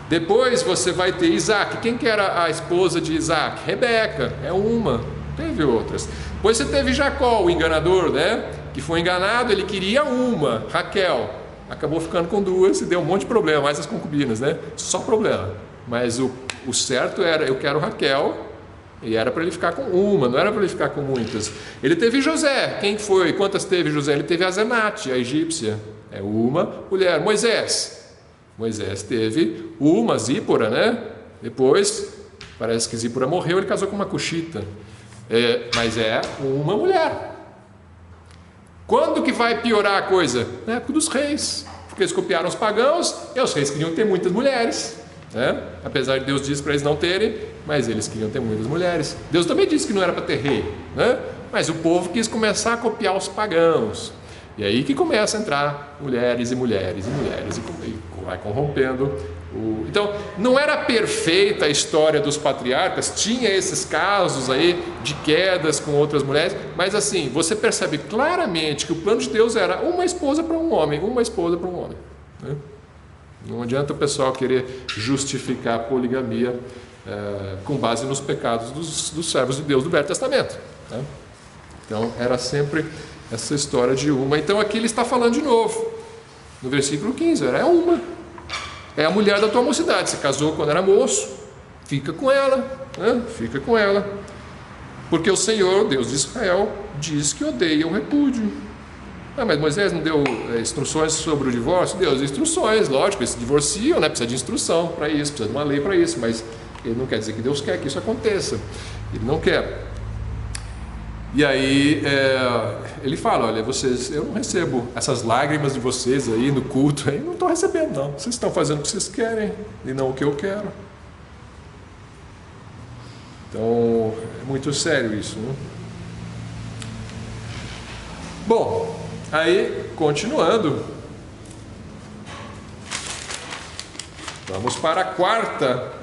Depois você vai ter Isaac. Quem que era a esposa de Isaac? Rebeca, é uma, teve outras. Depois você teve Jacó, o enganador, né? Que foi enganado, ele queria uma, Raquel. Acabou ficando com duas e deu um monte de problema, mais as concubinas, né? Só problema. Mas o certo era, eu quero Raquel, e era para ele ficar com uma, não era para ele ficar com muitas. Ele teve José. Quem foi? Quantas teve José? Ele teve a Azenate, a egípcia. É uma mulher. Moisés teve uma, Zípora, né? Depois, parece que Zípora morreu, ele casou com uma cuxita. Mas é uma mulher. Quando que vai piorar a coisa? Na época dos reis, porque eles copiaram os pagãos, e os reis queriam ter muitas mulheres, né? Apesar de Deus dizer para eles não terem, mas eles queriam ter muitas mulheres. Deus também disse que não era para ter rei, né? Mas o povo quis começar a copiar os pagãos. E aí que começa a entrar mulheres, e vai corrompendo. Então, não era perfeita a história dos patriarcas, tinha esses casos aí de quedas com outras mulheres, mas assim, você percebe claramente que o plano de Deus era uma esposa para um homem, né? Não adianta o pessoal querer justificar a poligamia com base nos pecados dos servos de Deus do Velho Testamento, né? Então, era sempre essa história de uma. Então aqui ele está falando de novo, no versículo 15, é uma. É a mulher da tua mocidade, se casou quando era moço, fica com ela, né? Fica com ela. Porque o Senhor, Deus de Israel, diz que odeia o repúdio. Ah, mas Moisés não deu instruções sobre o divórcio? Deu as instruções, lógico, eles se divorciam, né? Precisa de instrução para isso, precisa de uma lei para isso, mas ele não quer dizer que Deus quer que isso aconteça. Ele não quer. E aí ele fala, olha, vocês, eu não recebo essas lágrimas de vocês aí no culto, aí não estou recebendo não, vocês estão fazendo o que vocês querem e não o que eu quero. Então é muito sério isso, né? Bom, aí continuando, vamos para a quarta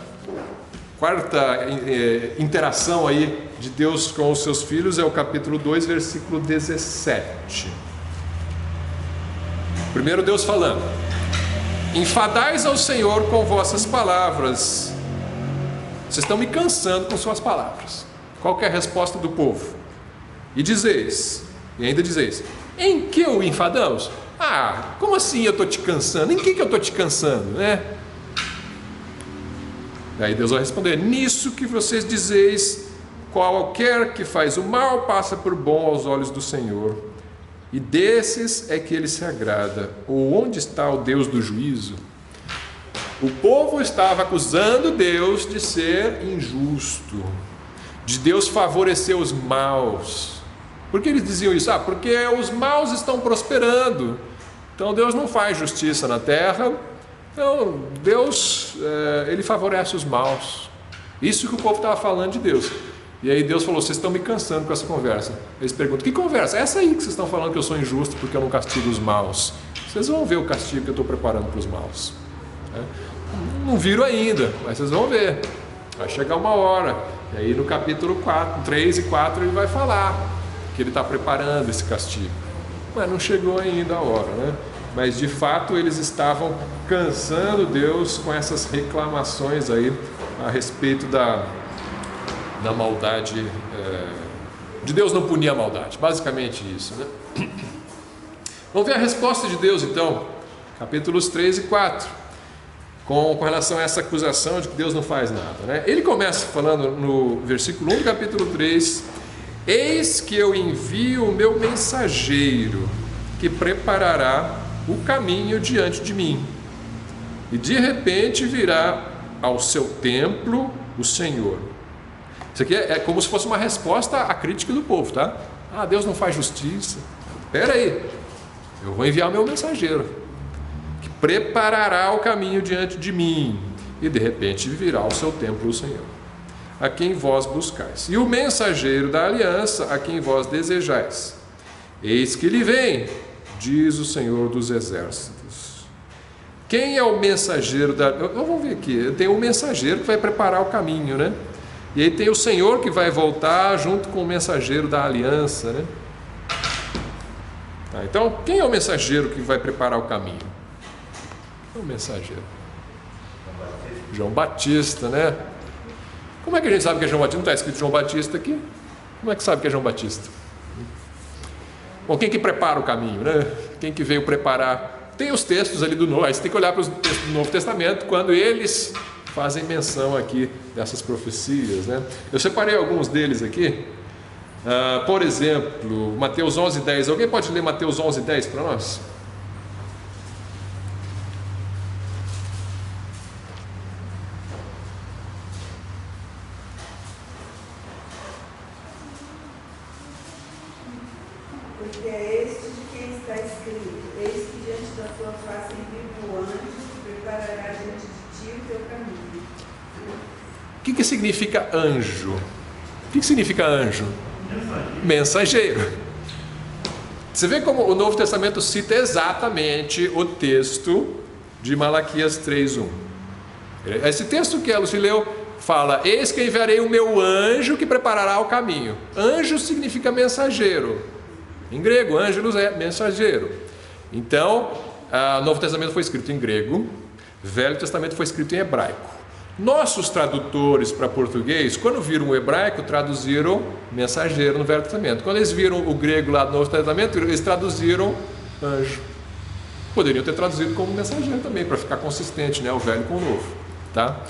interação aí de Deus com os seus filhos, é o capítulo 2, versículo 17. Primeiro Deus falando: enfadais ao Senhor com vossas palavras. Vocês estão me cansando com suas palavras. Qual que é a resposta do povo? E ainda dizeis, em que o enfadamos? Ah, como assim eu estou te cansando? Em que eu estou te cansando, né? Aí Deus vai responder: nisso que vocês dizeis, qualquer que faz o mal passa por bom aos olhos do Senhor, e desses é que ele se agrada. Ou onde está o Deus do juízo? O povo estava acusando Deus de ser injusto, de Deus favorecer os maus. Por que eles diziam isso? Porque os maus estão prosperando, então Deus não faz justiça na terra. Então Deus ele favorece os maus. Isso que o povo estava falando de Deus. E aí Deus falou: vocês estão me cansando com essa conversa. Eles perguntam: que conversa? Essa aí que vocês estão falando que eu sou injusto porque eu não castigo os maus. Vocês vão ver o castigo que eu estou preparando para os maus. Não viram ainda, mas vocês vão ver. Vai chegar uma hora. E aí no capítulo 3 e 4 ele vai falar que ele está preparando esse castigo. Mas não chegou ainda a hora, né? Mas de fato eles estavam cansando Deus com essas reclamações aí a respeito da maldade, de Deus não punir a maldade, basicamente isso, né? Vamos ver a resposta de Deus então, capítulos 3 e 4. com relação a essa acusação de que Deus não faz nada, né? Ele começa falando no versículo 1 do capítulo 3: eis que eu envio o meu mensageiro, que preparará o caminho diante de mim, e de repente virá ao seu templo o Senhor. Isso aqui é como se fosse uma resposta à crítica do povo, tá? Ah, Deus não faz justiça. Espera aí, eu vou enviar o meu mensageiro, que preparará o caminho diante de mim, e de repente virá ao seu templo o Senhor, a quem vós buscais, e o mensageiro da aliança, a quem vós desejais. Eis que ele vem, diz o Senhor dos exércitos. Quem é o mensageiro da... Vamos ver aqui, tem um mensageiro que vai preparar o caminho, né? E aí tem o Senhor que vai voltar junto com o mensageiro da aliança, né? Tá, então, quem é o mensageiro que vai preparar o caminho? O mensageiro João Batista, né? Como é que a gente sabe que é João Batista? Não está escrito João Batista aqui? Como é que sabe que é João Batista? Bom, quem que prepara o caminho, né? Quem que veio preparar? Tem os textos ali do Novo, aí você tem que olhar para os textos do Novo Testamento, quando eles fazem menção aqui dessas profecias, né? Eu separei alguns deles aqui. Por exemplo, Mateus 11:10. Alguém pode ler Mateus 11:10 para nós? Porque é este de quem está escrito: eis que diante da tua face envio o anjo, que preparará diante de ti o teu caminho. O que significa anjo? O que significa anjo? Mensageiro. Você vê como o Novo Testamento cita exatamente o texto de Malaquias 3:1. Esse texto que a Lucy leu fala: eis que enviarei o meu anjo que preparará o caminho. Anjo significa mensageiro. Em grego, ângelos é mensageiro. Então, o Novo Testamento foi escrito em grego, o Velho Testamento foi escrito em hebraico. Nossos tradutores para português, quando viram o hebraico, traduziram mensageiro no Velho Testamento. Quando eles viram o grego lá do Novo Testamento, eles traduziram anjo. Poderiam ter traduzido como mensageiro também, para ficar consistente, né? O velho com o novo, tá?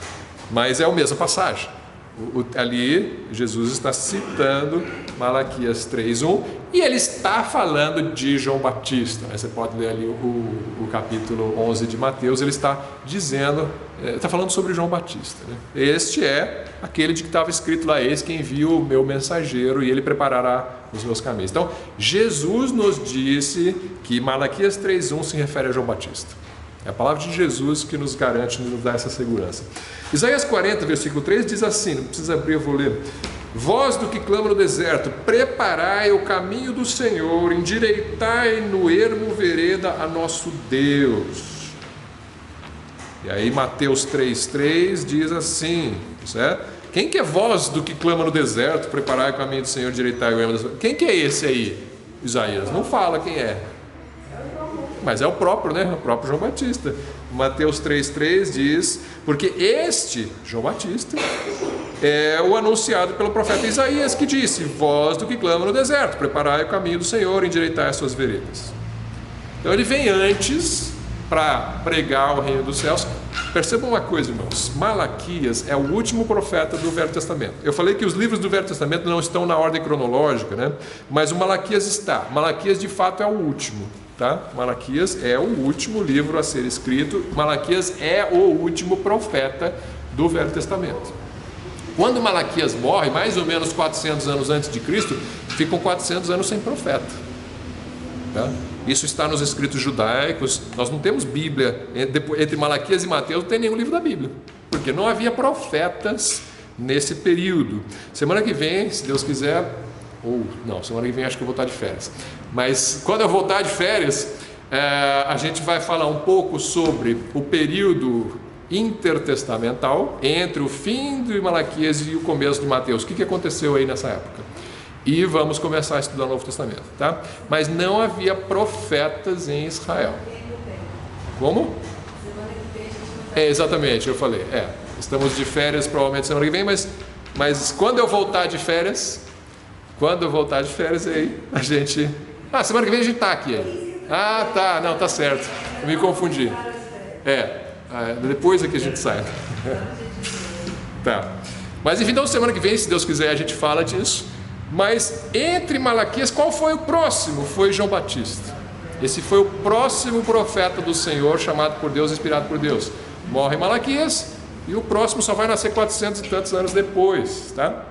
Mas é a mesma passagem. Ali, Jesus está citando Malaquias 3:1 e ele está falando de João Batista, né? Você pode ler ali o capítulo 11 de Mateus, ele está dizendo, está falando sobre João Batista, né? Este é aquele de que estava escrito lá: eis que envio o meu mensageiro e ele preparará os meus caminhos. Então, Jesus nos disse que Malaquias 3:1 se refere a João Batista. É a palavra de Jesus que nos garante, nos dá essa segurança. Isaías 40, versículo 3 diz assim, não precisa abrir, eu vou ler: voz do que clama no deserto, preparai o caminho do Senhor, endireitai no ermo vereda a nosso Deus. E aí Mateus 3:3 diz assim, certo? Quem que é voz do que clama no deserto, preparai o caminho do Senhor, endireitai o ermo do Senhor? Quem que é esse aí? Isaías não fala quem é. Mas é o próprio, né? O próprio João Batista. Mateus 3:3 diz: porque este, João Batista, é o anunciado pelo profeta Isaías, que disse: voz do que clama no deserto, preparai o caminho do Senhor, endireitai as suas veredas. Então ele vem antes para pregar o reino dos céus. Percebam uma coisa, irmãos: Malaquias é o último profeta do Velho Testamento. Eu falei que os livros do Velho Testamento não estão na ordem cronológica, né? Mas o Malaquias está. Malaquias de fato é o último. Tá? Malaquias é o último livro a ser escrito. Malaquias é o último profeta do Velho Testamento. Quando Malaquias morre, mais ou menos 400 anos antes de Cristo, ficam 400 anos sem profeta, tá? Isso está nos escritos judaicos. Nós não temos Bíblia entre Malaquias e Mateus, não tem nenhum livro da Bíblia, porque não havia profetas nesse período. Semana que vem, se Deus quiser, semana que vem acho que eu vou estar de férias, mas quando eu voltar de férias, a gente vai falar um pouco sobre o período intertestamental entre o fim de Malaquias e o começo de Mateus. O que aconteceu aí nessa época? E vamos começar a estudar o Novo Testamento, tá? Mas não havia profetas em Israel. Como? Exatamente, eu falei, estamos de férias provavelmente semana que vem, mas quando eu voltar de férias, aí a gente... semana que vem a gente está aqui. Tá, não, tá certo. Eu me confundi. Depois é que a gente sai. Tá. Mas enfim, então semana que vem, se Deus quiser, a gente fala disso. Mas entre Malaquias, qual foi o próximo? Foi João Batista. Esse foi o próximo profeta do Senhor, chamado por Deus, inspirado por Deus. Morre Malaquias, e o próximo só vai nascer 400 e tantos anos depois, tá?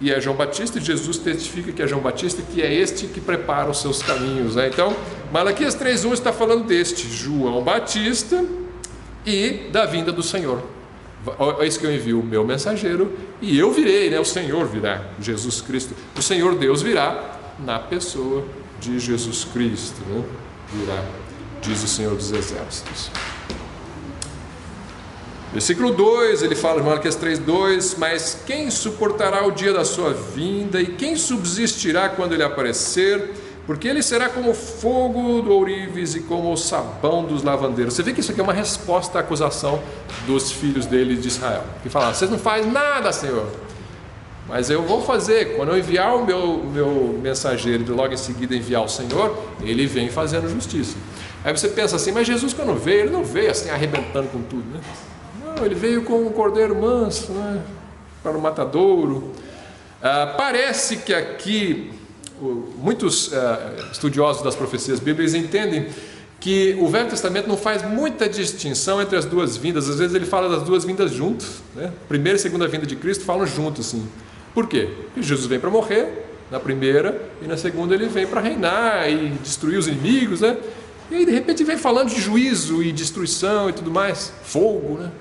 E é João Batista, e Jesus testifica que é João Batista, que é este que prepara os seus caminhos, né? Então, Malaquias 3:1 está falando deste, João Batista, e da vinda do Senhor. Eis que eu envio o meu mensageiro, e eu virei, né? O Senhor virá, Jesus Cristo. O Senhor Deus virá na pessoa de Jesus Cristo, né? Virá, diz o Senhor dos Exércitos. Versículo 2, ele fala em Malaquias 3:2: mas quem suportará o dia da sua vinda, e quem subsistirá quando ele aparecer? Porque ele será como o fogo do ourives e como o sabão dos lavandeiros. Você vê que isso aqui é uma resposta à acusação dos filhos dele de Israel, que falaram: vocês não fazem nada, Senhor, mas eu vou fazer. Quando eu enviar o meu mensageiro, e logo em seguida enviar o Senhor, ele vem fazendo justiça. Aí você pensa assim: mas Jesus, quando veio, ele não veio assim arrebentando com tudo, né? Não, ele veio com um cordeiro manso, né, para o matadouro. Parece que aqui muitos estudiosos das profecias bíblicas entendem que o Velho Testamento não faz muita distinção entre as duas vindas. Às vezes ele fala das duas vindas juntas, né? Primeira e segunda vinda de Cristo falam juntos, assim. Por quê? Porque Jesus vem para morrer na primeira, e na segunda ele vem para reinar e destruir os inimigos, né? E aí de repente vem falando de juízo e destruição e tudo mais, fogo, né?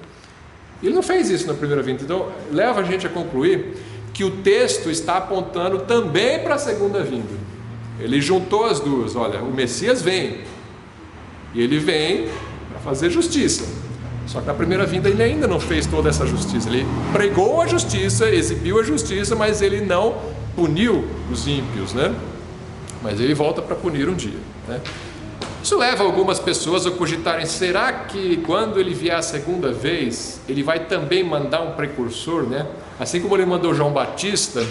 Ele não fez isso na primeira vinda. Então leva a gente a concluir que o texto está apontando também para a segunda vinda. Ele juntou as duas. Olha, o Messias vem, e ele vem para fazer justiça. Só que na primeira vinda ele ainda não fez toda essa justiça. Ele pregou a justiça, exibiu a justiça, mas ele não puniu os ímpios, né? Mas ele volta para punir um dia, né? Isso leva algumas pessoas a cogitarem: será que quando ele vier a segunda vez, ele vai também mandar um precursor, né? Assim como ele mandou João Batista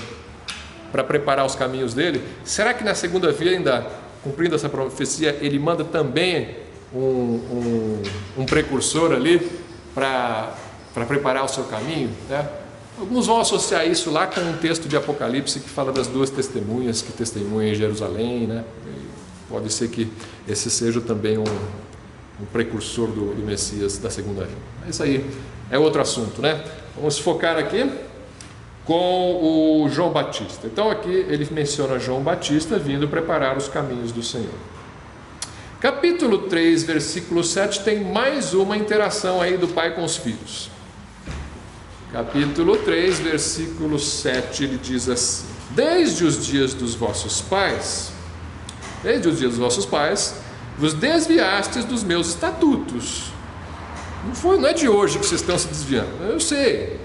para preparar os caminhos dele, será que na segunda vinda, cumprindo essa profecia, ele manda também um precursor ali para preparar o seu caminho, né? Alguns vão associar isso lá com um texto de Apocalipse que fala das duas testemunhas que testemunham em Jerusalém, né? Pode ser que esse seja também um precursor do Messias da segunda vinda. Isso aí é outro assunto, né? Vamos focar aqui com o João Batista. Então aqui ele menciona João Batista vindo preparar os caminhos do Senhor. Capítulo 3, versículo 7 tem mais uma interação aí do pai com os filhos. Capítulo 3, versículo 7, ele diz assim: desde os dias dos vossos pais, vos desviastes dos meus estatutos. Não é de hoje que vocês estão se desviando, eu sei,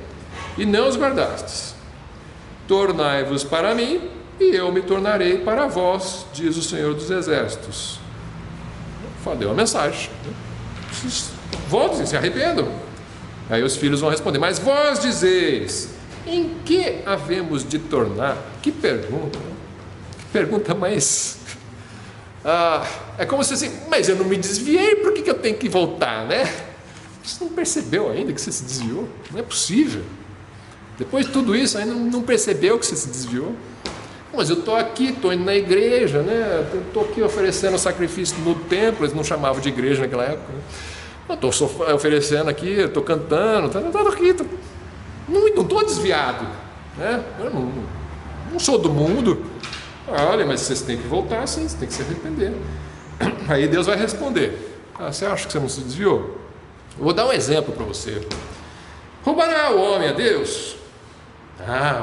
e não os guardastes. Tornai-vos para mim, e eu me tornarei para vós, diz o Senhor dos Exércitos. Deu uma mensagem: voltem, se arrependam. Aí os filhos vão responder: mas vós dizeis, em que havemos de tornar? Que pergunta, né? Que pergunta mais... é como se assim: mas eu não me desviei, por que eu tenho que voltar, né? Você não percebeu ainda que você se desviou? Não é possível. Depois de tudo isso ainda não percebeu que você se desviou? Mas eu estou aqui, estou indo na igreja, né? Estou aqui oferecendo sacrifício no templo. Eles não chamavam de igreja naquela época, né? Estou oferecendo aqui, estou cantando, estou aqui, não estou desviado, né? Eu não sou do mundo. Olha, mas vocês têm que voltar sim, você tem que se arrepender. Aí Deus vai responder: você acha que você não se desviou? Eu vou dar um exemplo para você. Roubará o homem a Deus?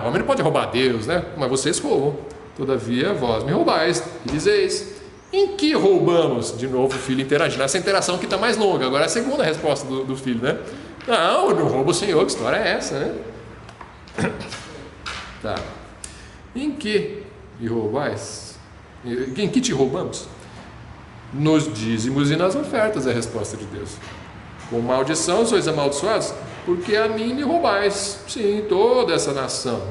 O homem não pode roubar a Deus, né? Mas vocês roubam. Todavia vós me roubais, e dizeis: em que roubamos? De novo o filho interagindo. Essa interação que está mais longa. Agora é a segunda resposta do filho, né? Não, eu não roubo o Senhor. Que história é essa, né? Tá. Em que me roubais? Em que te roubamos? Nos dízimos e nas ofertas, é a resposta de Deus. Com maldição sois amaldiçoados, porque a mim me roubais, sim, toda essa nação.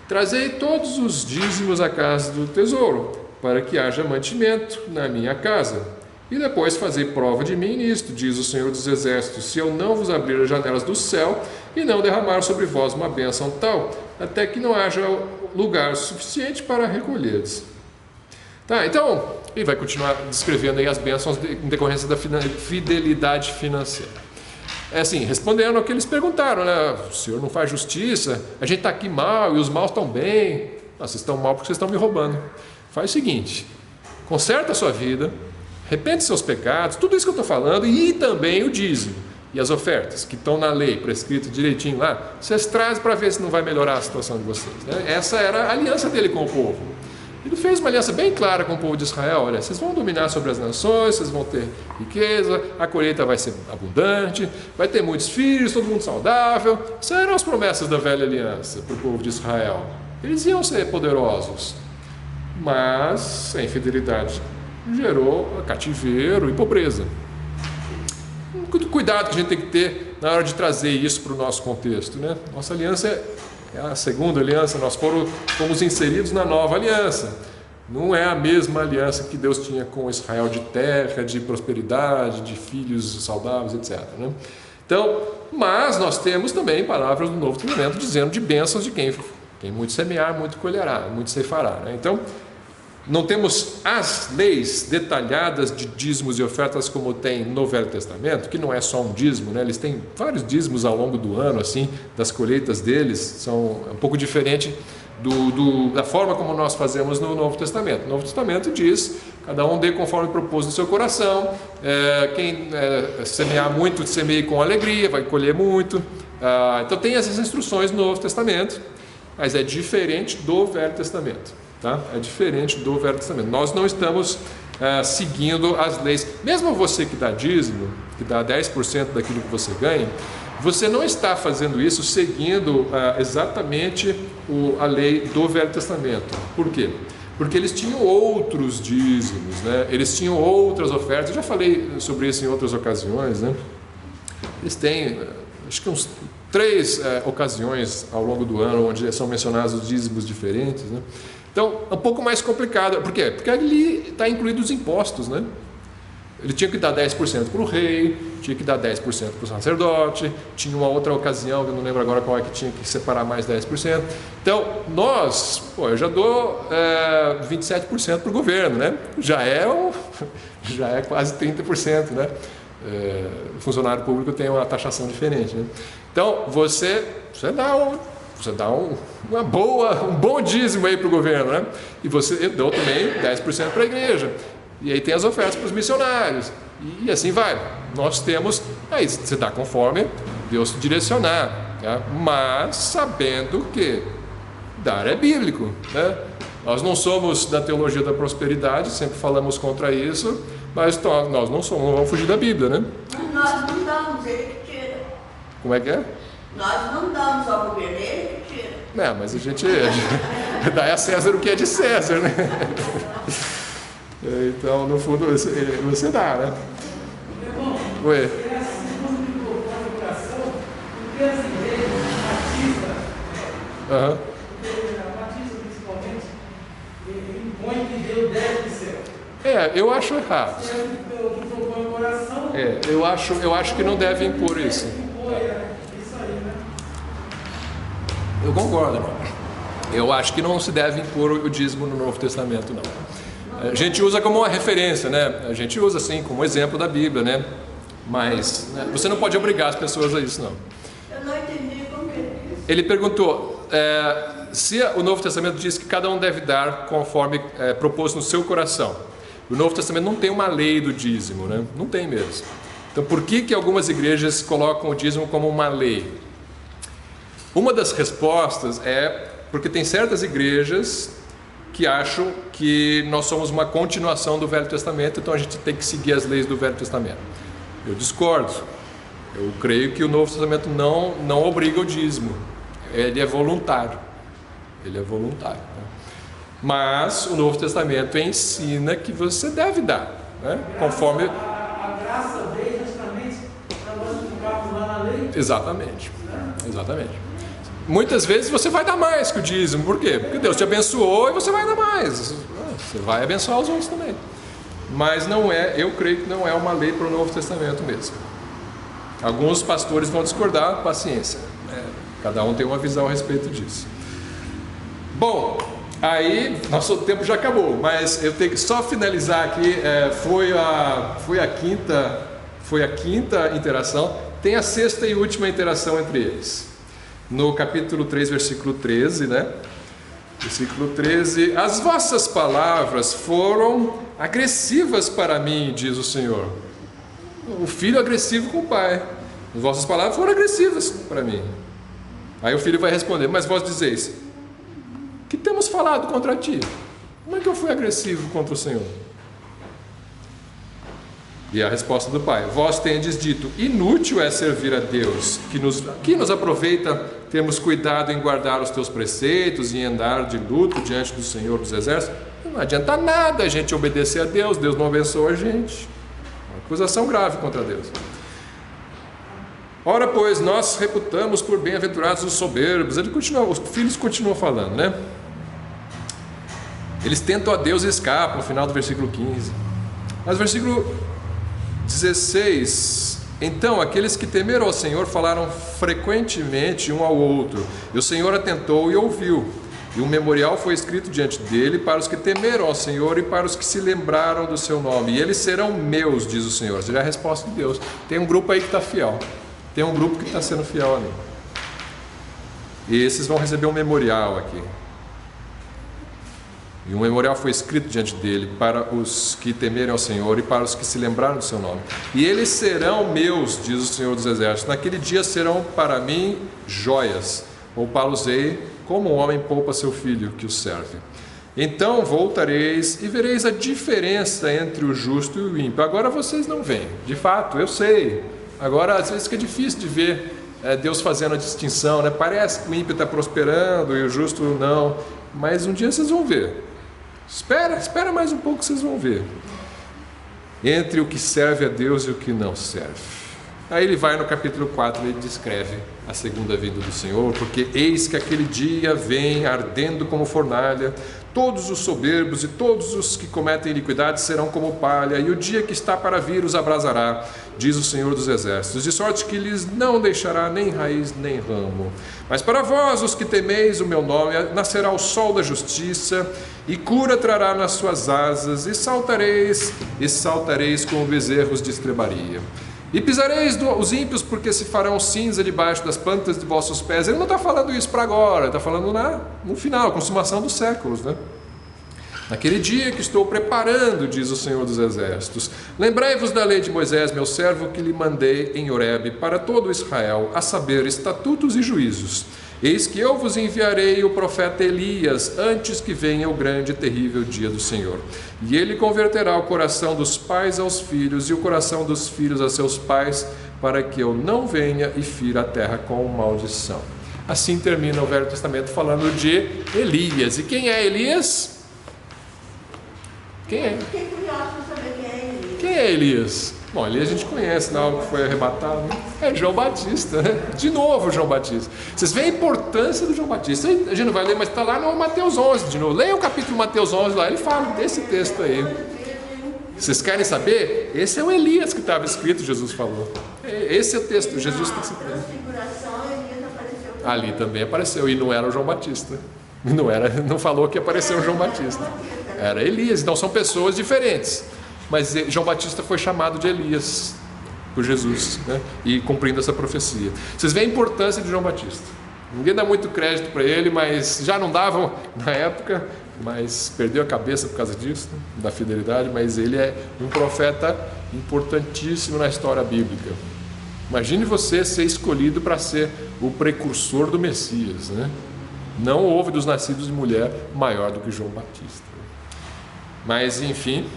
Trazei todos os dízimos à casa do tesouro, para que haja mantimento na minha casa. E depois fazer prova de mim nisto, diz o Senhor dos Exércitos, se eu não vos abrir as janelas do céu e não derramar sobre vós uma bênção tal, até que não haja lugar suficiente para recolheres. Tá, então, ele vai continuar descrevendo aí as bênçãos em decorrência da fidelidade financeira. É assim, respondendo ao que eles perguntaram, né? O Senhor não faz justiça, a gente está aqui mal e os maus estão bem. Não, vocês estão mal porque vocês estão me roubando. Faz o seguinte, conserta a sua vida, arrepende seus pecados, tudo isso que eu estou falando, e também o dízimo e as ofertas que estão na lei, prescrito direitinho lá, vocês trazem para ver se não vai melhorar a situação de vocês, né? Essa era a aliança dele com o povo. Ele fez uma aliança bem clara com o povo de Israel. Olha, vocês vão dominar sobre as nações, vocês vão ter riqueza, a colheita vai ser abundante, vai ter muitos filhos, todo mundo saudável. Essas eram as promessas da velha aliança para o povo de Israel. Eles iam ser poderosos, mas a infidelidade gerou cativeiro e pobreza. Cuidado que a gente tem que ter na hora de trazer isso para o nosso contexto, né? Nossa aliança é a segunda aliança, nós fomos inseridos na nova aliança. Não é a mesma aliança que Deus tinha com Israel de terra, de prosperidade, de filhos saudáveis, etc., né? Então, mas nós temos também palavras do Novo Testamento dizendo de bênçãos de quem muito semear, muito colherá, muito ceifará, né? Então, não temos as leis detalhadas de dízimos e ofertas como tem no Velho Testamento, que não é só um dízimo, né? Eles têm vários dízimos ao longo do ano, assim, das colheitas deles, são um pouco diferente da forma como nós fazemos no Novo Testamento. O Novo Testamento diz, cada um dê conforme propôs no seu coração, quem semear muito, semeie com alegria, vai colher muito. Então tem essas instruções no Novo Testamento, mas é diferente do Velho Testamento. Tá? É diferente do Velho Testamento. Nós não estamos seguindo as leis. Mesmo você que dá dízimo, que dá 10% daquilo que você ganha, você não está fazendo isso seguindo exatamente a lei do Velho Testamento. Por quê? Porque eles tinham outros dízimos, né? Eles tinham outras ofertas. Eu já falei sobre isso em outras ocasiões, né? Eles têm, acho que uns 3 ocasiões ao longo do ano onde são mencionados os dízimos diferentes, né? Então, é um pouco mais complicado. Por quê? Porque ali está incluído os impostos, né? Ele tinha que dar 10% para o rei, tinha que dar 10% para o sacerdote, tinha uma outra ocasião, eu não lembro agora qual é que tinha que separar mais 10%. Então, eu já dou 27% para o governo, né? Já é quase 30%, né? O funcionário público tem uma taxação diferente, né? Então, você dá um bom dízimo aí para o governo, né? E você deu também 10% para a igreja. E aí tem as ofertas para os missionários. E assim vai. Nós temos, aí você dá conforme Deus te direcionar, tá? Mas sabendo que dar é bíblico, né? Nós não somos da teologia da prosperidade, sempre falamos contra isso, mas nós não vamos fugir da Bíblia, né? Nós não damos, ele que tira. Como é que é? Nós não damos ao governo, ele que tira. Não, mas a gente dá a César o que é de César, né? Então, no fundo, você dá, né? Oi. É assim como me colocou no coração, porque as igrejas batistas, porque a batista principalmente, impõe que Deus deve do céu. Eu acho errado. Se é o que colocou no coração, eu acho que não deve impor isso. Isso aí, né? Eu concordo, irmão. Eu acho que não se deve impor o dízimo no Novo Testamento, não. A gente usa como uma referência, né? A gente usa assim como exemplo da Bíblia, né? Mas você não pode obrigar as pessoas a isso, não. Eu não entendi como que ele disse. Ele perguntou se o Novo Testamento diz que cada um deve dar conforme proposto no seu coração. O Novo Testamento não tem uma lei do dízimo, né? Não tem mesmo. Então, por que algumas igrejas colocam o dízimo como uma lei? Uma das respostas é porque tem certas igrejas que acham que nós somos uma continuação do Velho Testamento, então a gente tem que seguir as leis do Velho Testamento. Eu discordo. Eu creio que o Novo Testamento não obriga o dízimo. Ele é voluntário. Ele é voluntário, né? Mas o Novo Testamento ensina que você deve dar, né? Conforme... A graça veio justamente para nós ficarmos lá na lei. Exatamente. Muitas vezes você vai dar mais que o dízimo. Por quê? Porque Deus te abençoou e você vai dar mais. Você vai abençoar os outros também. mas não é, eu creio que não é uma lei para o Novo Testamento mesmo. Alguns pastores vão discordar, paciência, cada um tem uma visão a respeito disso. Bom, aí nosso tempo já acabou, mas eu tenho que só finalizar aqui. Foi a quinta interação. Tem a sexta e última interação entre eles, no capítulo 3, versículo 13, né? Versículo 13: as vossas palavras foram agressivas para mim, diz o Senhor. O filho agressivo com o pai. As vossas palavras foram agressivas para mim. Aí o filho vai responder: mas vós dizeis, que temos falado contra ti? Como é que eu fui agressivo contra o Senhor? E a resposta do pai: vós tendes dito, inútil é servir a Deus, que nos aproveita termos cuidado em guardar os teus preceitos e em andar de luto diante do Senhor dos Exércitos. Não adianta nada a gente obedecer a Deus, Deus não abençoa a gente. Uma acusação grave contra Deus. Ora, pois, nós reputamos por bem-aventurados os soberbos. Os filhos continuam falando, né? Eles tentam a Deus e escapam, no final do versículo 15. Mas versículo 16: então aqueles que temeram ao Senhor falaram frequentemente um ao outro, e o Senhor atentou e ouviu, e um memorial foi escrito diante dele para os que temeram ao Senhor e para os que se lembraram do seu nome, e eles serão meus, diz o Senhor. Essa é a resposta de Deus. Tem um grupo aí que está fiel, tem um grupo que está sendo fiel ali, e esses vão receber um memorial aqui. E um memorial foi escrito diante dele para os que temerem ao Senhor e para os que se lembraram do seu nome. E eles serão meus, diz o Senhor dos Exércitos. Naquele dia serão para mim joias. Poupá-los-ei como um homem poupa seu filho que o serve. Então voltareis e vereis a diferença entre o justo e o ímpio. Agora vocês não veem. De fato, eu sei. Agora às vezes fica difícil de ver Deus fazendo a distinção, né? Parece que o ímpio está prosperando e o justo não. Mas um dia vocês vão ver. Espera mais um pouco que vocês vão ver. Entre o que serve a Deus e o que não serve. Aí ele vai no capítulo 4 e ele descreve a segunda vinda do Senhor, porque eis que aquele dia vem ardendo como fornalha, todos os soberbos e todos os que cometem iniquidade serão como palha, e o dia que está para vir os abrasará, diz o Senhor dos Exércitos, de sorte que lhes não deixará nem raiz nem ramo. Mas para vós, os que temeis o meu nome, nascerá o sol da justiça, e cura trará nas suas asas, e saltareis como bezerros de estrebaria. E pisareis os ímpios, porque se farão cinza debaixo das plantas de vossos pés. Ele não está falando isso para agora, está falando no final, a consumação dos séculos, né? Naquele dia que estou preparando, diz o Senhor dos Exércitos, lembrai-vos da lei de Moisés, meu servo, que lhe mandei em Horebe para todo Israel, a saber, estatutos e juízos. Eis que eu vos enviarei o profeta Elias, antes que venha o grande e terrível dia do Senhor. E ele converterá o coração dos pais aos filhos, e o coração dos filhos a seus pais, para que eu não venha e fira a terra com maldição. Assim termina o Velho Testamento falando de Elias. E quem é Elias? Quem é? Fiquei curioso para saber quem é Elias. Quem é Elias? Bom, Elias a gente conhece, não, que foi arrebatado, né? É João Batista, né? De novo João Batista. Vocês veem a importância do João Batista. A gente não vai ler, mas está lá no Mateus 11 de novo. Leia o capítulo Mateus 11 lá, ele fala desse texto aí. Vocês querem saber? Esse é o Elias que estava escrito, Jesus falou. Esse é o texto, Jesus tem escrito. Ali também apareceu, e não era o João Batista. Não falou que apareceu o João Batista. Era Elias, então são pessoas diferentes. Mas João Batista foi chamado de Elias por Jesus, né? E cumprindo essa profecia. Vocês veem a importância de João Batista. Ninguém dá muito crédito para ele, mas já não davam na época, mas perdeu a cabeça por causa disso, né? Da fidelidade. Mas ele é um profeta importantíssimo na história bíblica. Imagine você ser escolhido para ser o precursor do Messias, né? Não houve dos nascidos de mulher maior do que João Batista. Mas enfim,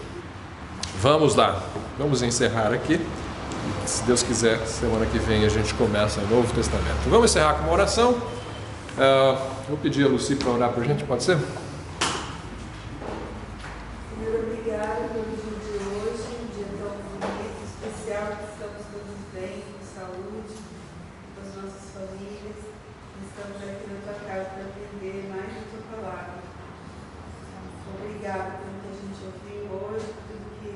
vamos lá, vamos encerrar aqui. Se Deus quiser, semana que vem a gente começa o Novo Testamento. Vamos encerrar com uma oração. Vou pedir a Lucy para orar para a gente, pode ser? Senhor, obrigada pelo dia de hoje, um dia tão bonito, especial, que estamos todos bem, com saúde, com as nossas famílias. Estamos aqui na tua casa para aprender mais da tua palavra. Obrigada pelo que a gente ouviu hoje, por tudo que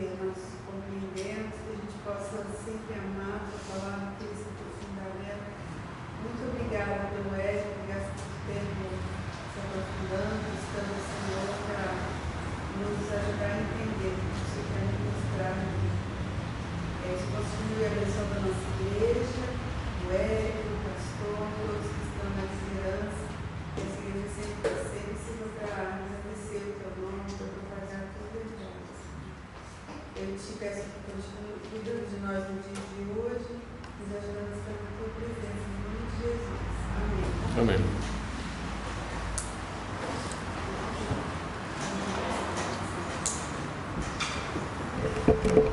peço que continue cuidando de nós no dia de hoje, nos ajudando a estar na tua presença, em nome de Jesus. Amém. Amém.